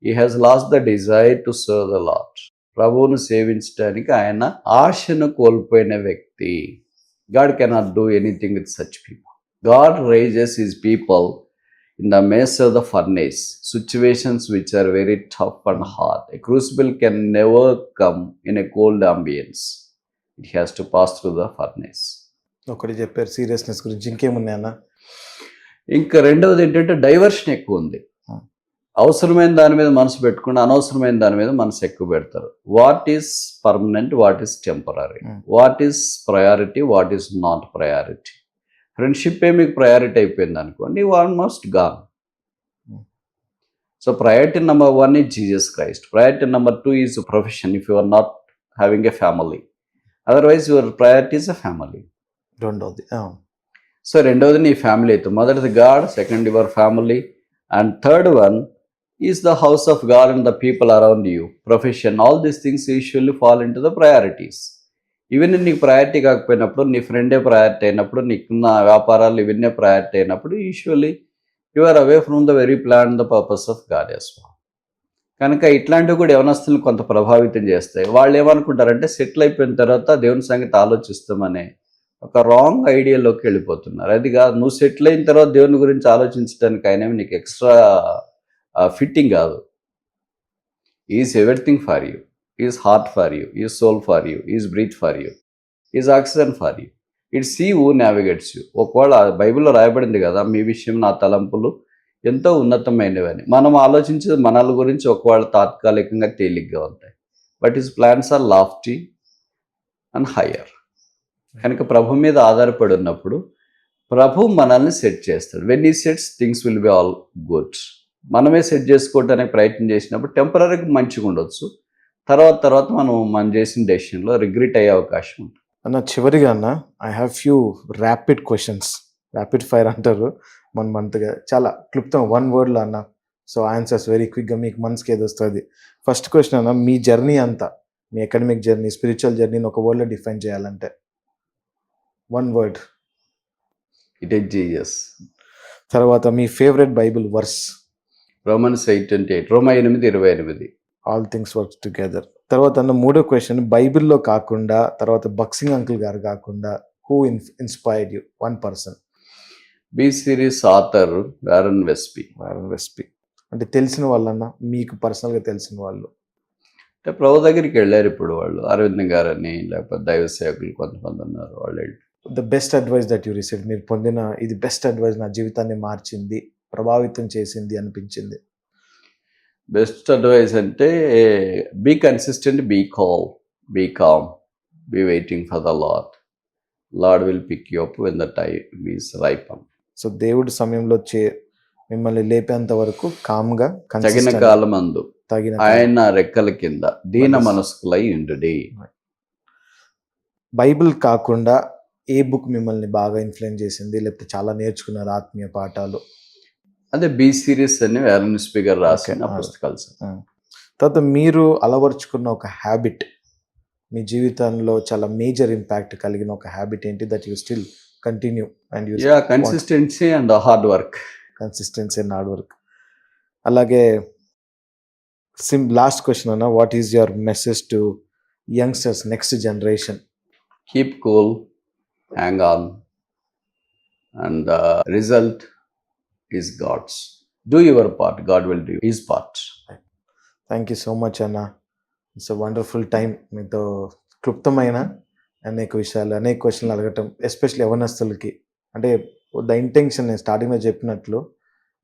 he has lost the desire to serve the Lord. ప్రభువును సేవించడానికి ఆయన ఆశను కోల్పోయిన వ్యక్తి. God cannot do anything with such people. God raises his people in the midst of the furnace, situations which are very tough and hard. A crucible can never come in a cold ambience. It has to pass through the furnace. ఒకటి చెప్పారు seriousness గురించి, ఇంకేమున్నాయన్న? ఇంకా రెండవది ఏంటంటే, diversion ఎక్కువ ఉంది. అవసరమైన దాని మీద మనసు పెట్టుకుని అనవసరమైన దాని మీద మనసు ఎక్కువ పెడతారు. What is permanent, what is temporary, what is priority, what is not priority. Friendship మీకు ప్రయారిటీ అయిపోయింది అనుకోండి, you almost gone. So priority number 1 is Jesus Christ. Priority number 2 is profession if you are not having a family. Otherwise your priority is a family. రెండోది so రెండవది నీ family అయితే, మొదటిది God, second your family, and third one is the house of God and the people around you, profession, all these things usually fall in to the priorities. ఇవన్నీ నీకు priority కాకపోయినప్పుడు, నీ ఫ్రెండే priority అయినప్పుడు, నీకున్న వ్యాపారాలు ఇవన్నీ ప్రయారిటీ అయినప్పుడు, usually you are away from the very plan, the purpose of God as well. కనుక ఇట్లాంటివి కూడా యవనస్తులను కొంత ప్రభావితం చేస్తాయి. వాళ్ళు ఏమనుకుంటారంటే సెటిల్ అయిపోయిన తర్వాత దేవుని సంగతి ఆలోచిస్తామనే ఒక రాంగ్ ఐడియాలోకి వెళ్ళిపోతున్నారు. అది కాదు, నువ్వు సెటిల్ అయిన తర్వాత దేవుని గురించి ఆలోచించడానికి ఆయన నీకు ఎక్స్ట్రా ఫిట్టింగ్ కాదు. Is everything for you, is heart for you, is soul for you, is breath for you, is oxygen for you, it's he who navigates you. ఒకవేళ బైబిల్లో రాయబడింది కదా, మీ విషయం నా తలంపులు ఎంతో ఉన్నతమైనవని. మనం ఆలోచించే మనల గురించి ఒకవేళ తాత్కాలికంగా తేలిగ్గా ఉంటాయి, but his plans are lofty and higher. కనుక ప్రభు మీద ఆధారపడి ఉన్నప్పుడు ప్రభు మనల్ని సెట్ చేస్తాడు. వెన్ ఈ sets things will be all good. మనమే సెట్ చేసుకోవడానికి ప్రయత్నం చేసినప్పుడు టెంపరీగా మంచిగా ఉండొచ్చు, తర్వాత మనం చేసిన డెసిషన్లో రిగ్రెట్ అయ్యే అవకాశం ఉంటుంది. అన్న చివరిగా అన్న, I have few rapid questions, rapid fire అంటారు మన మంత్గా, చాలా క్లుప్తం 1 wordలో అన్న. సో ఆన్సర్స్ వెరీ క్విక్గా మీకు మనసుకి ఏది వస్తుంది. ఫస్ట్ క్వశ్చన్ అన్న, మీ జర్నీ అంతా, మీ అకాడమిక్ జర్నీ, స్పిరిచువల్ జర్నీని ఒక వర్డ్లో డిఫైన్ చేయాలంటే 1 word. It is Jesus. తర్వాత మీ ఫేవరెట్ బైబిల్ వర్స్. రోమన్స్ 8:28, రోమా 8:28. All things work together. తర్వాత అన్న మూడో క్వశ్చన్, బైబిల్లో కాకుండా, తర్వాత బక్సింగ్ అంకుల్ గారు కాకుండా, who inspired you, 1 person. B series author Warren వెస్పీ. అంటే తెలిసిన వాళ్ళన్నా, మీకు పర్సనల్గా తెలిసిన వాళ్ళు? అంటే ప్రభు దగ్గరికి వెళ్ళారు ఇప్పుడు వాళ్ళు, అరవింద్ గారని, లేకపోతే దైవ సేవకులు కొంతమంది ఉన్నారు, వాళ్ళు వెళ్ళి. The best advice that you receive, మీరు పొందిన ఇది బెస్ట్ అడ్వైస్, నా జీవితాన్ని మార్చింది, ప్రభావితం చేసింది అనిపించింది? బెస్ట్ అడ్వైస్ అంటే be consistent, be calm, be waiting for the Lord will pick you up when the time is ripen. So దేవుడి సమయంలో మిమ్మల్ని లేపేంత వరకు కామ్గా, తగిన కాలమందు ఆయన రెక్కల కింద దీన మనస్కులై ఉండుడి. బైబిల్ కాకుండా ఏ బుక్ మిమ్మల్ని బాగా ఇన్ఫ్లుయెన్స్ చేసింది, లేకపోతే చాలా నేర్చుకున్నారు ఆత్మీయ పాఠాలు? అదే బి సిరీస్ అని వారన్ వెస్పీ గారు రాసిన పుస్తకాలు సార్. తర్వాత మీరు అలవర్చుకున్న ఒక హ్యాబిట్, మీ జీవితంలో చాలా మేజర్ ఇంపాక్ట్ కలిగిన ఒక హ్యాబిట్ ఏంటి, that you still continue and you? Consistency and hard work. అలాగే లాస్ట్ క్వశ్చన్ అన్న, what is your message to youngsters, next generation? Keep cool, hang on, and the result is God's. Do your part, God will do his part. Thank you so much అన్న. It's a wonderful time మీతో క్లుప్తమైన అనేక విషయాలు, అనేక క్వశ్చన్లు అడగటం, especially యవనస్తులకి. అంటే the intention నేను స్టార్టింగ్లో చెప్పినట్లు,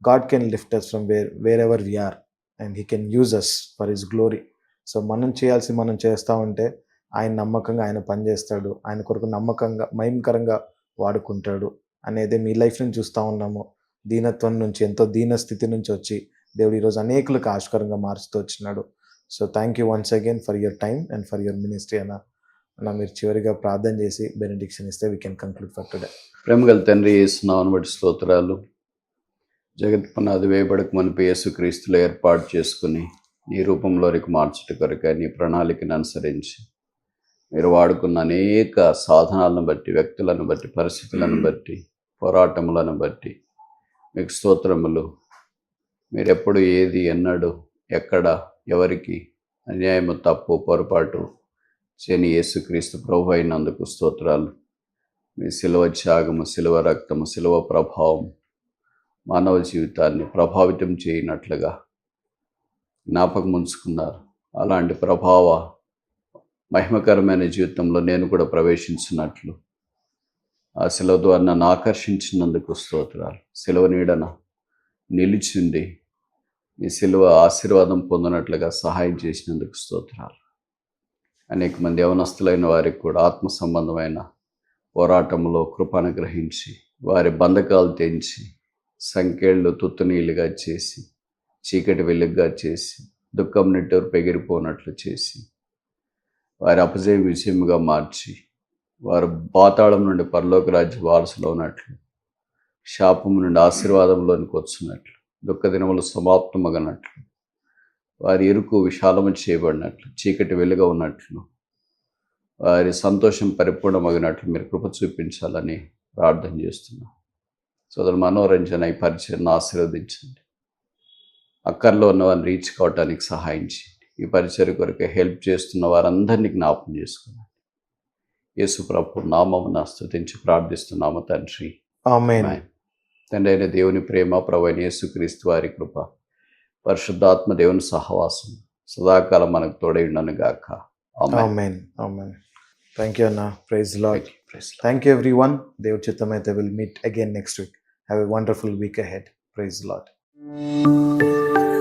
God can lift us from wherever we are and he can use us for his glory. So మనం చేయాల్సి మనం చేస్తూ ఉంటే ఆయన నమ్మకంగా ఆయన పనిచేస్తాడు, ఆయన కొరకు నమ్మకంగా మహిమకరంగా వాడుకుంటాడు అనేది మీ లైఫ్ నుంచి చూస్తూ ఉన్నాము. దీనత్వం నుంచి, ఎంతో దీన స్థితి నుంచి వచ్చి దేవుడు ఈరోజు అనేకులకు ఆస్కారంగా మారుస్తూ వచ్చినాడు. So thank you once again for your time and for your ministry అన్న. మీరు చివరిగా ప్రార్థన చేసి బెనెడిక్షన్ ఇస్తే we can conclude for today. ప్రేమగల తండ్రి, యేసునామమున బట్టి స్తోత్రాలు. జగత్ పునాది వేయబడక మునుపు యేసుక్రీస్తులో ఏర్పాటు చేసుకుని నీ రూపంలోనికి మార్చుట కొరకై నీ ప్రణాళికను అనుసరించి మీరు వాడుకున్న అనేక సాధనాలను బట్టి, వ్యక్తులను బట్టి, పరిస్థితులను బట్టి, పోరాటములను బట్టి మీకు స్తోత్రములు. మీరెప్పుడు ఏది, ఎన్నడు, ఎక్కడ, ఎవరికి అన్యాయము, తప్పు, పొరపాటు చేయని యేసుక్రీస్తు ప్రభు అయినందుకు స్తోత్రాలు. మీ శిలువ త్యాగము, శిలువ రక్తము, శిలువ ప్రభావం మానవ జీవితాన్ని ప్రభావితం చేయనట్లుగా జ్ఞాపకం ఉంచుకున్నారు. అలాంటి ప్రభావ మహిమకరమైన జీవితంలో నేను కూడా ప్రవేశించినట్లు ఆ శిలువ ద్వారా నన్ను ఆకర్షించినందుకు స్తోత్రాలు. శిలువ నీడన నిలిచింది ఈ శిలువ ఆశీర్వాదం పొందినట్లుగా సహాయం చేసినందుకు స్తోత్రాలు. అనేక మంది యవనస్తులైన వారికి కూడా ఆత్మ సంబంధమైన పోరాటంలో కృపను గ్రహించి, వారి బంధకాలు తెంచి, సంఖ్యలు తుత్తునీలుగా చేసి, చీకటి వెలుగుగా చేసి, దుఃఖం నిట్టూరు పెగిరిపోనట్లు చేసి, వారి అపజయం విజయముగా మార్చి వారు పాతాళం నుండి పరలోక రాజ్య వారసులు ఉన్నట్లు, శాపము నుండి ఆశీర్వాదంలోనికి వచ్చున్నట్లు, దుఃఖ దినములు సమాప్తమగనట్లు, వారి ఇరుకు విశాలము చేయబడినట్లు, చీకటి వెలుగా ఉన్నట్లు, వారి సంతోషం పరిపూర్ణమగినట్లు మీరు కృప చూపించాలని ప్రార్థన చేస్తున్నాం. సోదరు మనోరంజన ఈ పరిచయను ఆశీర్వదించండి. అక్కర్లో ఉన్న వారిని రీచ్ కావటానికి సహాయం చేయండి. ఈ పరిచయ కొరకు హెల్ప్ చేస్తున్న వారందరినీ జ్ఞాపకం చేసుకున్నాను. యేసు ప్రభు నామమున స్తుతించి ప్రార్థిస్తున్నాము తండ్రి. ఆమేన్. ఆమేన్. తండ్రి అయిన దేవుని ప్రేమ, ప్రభు అయిన యేసుక్రీస్తు వారి కృప, పరిశుద్ధాత్మ దేవుని సహవాసం సదాకాలం మనకు తోడై ఉండను గాక. ఆమేన్. ఆమేన్. ఆమేన్. థ్యాంక్ యూ అన్న. Praise Lord. Praise the Lord. Thank you everyone. దేవుడి చిత్తమైతే will meet again next week. Have a wonderful week ahead. Praise lord.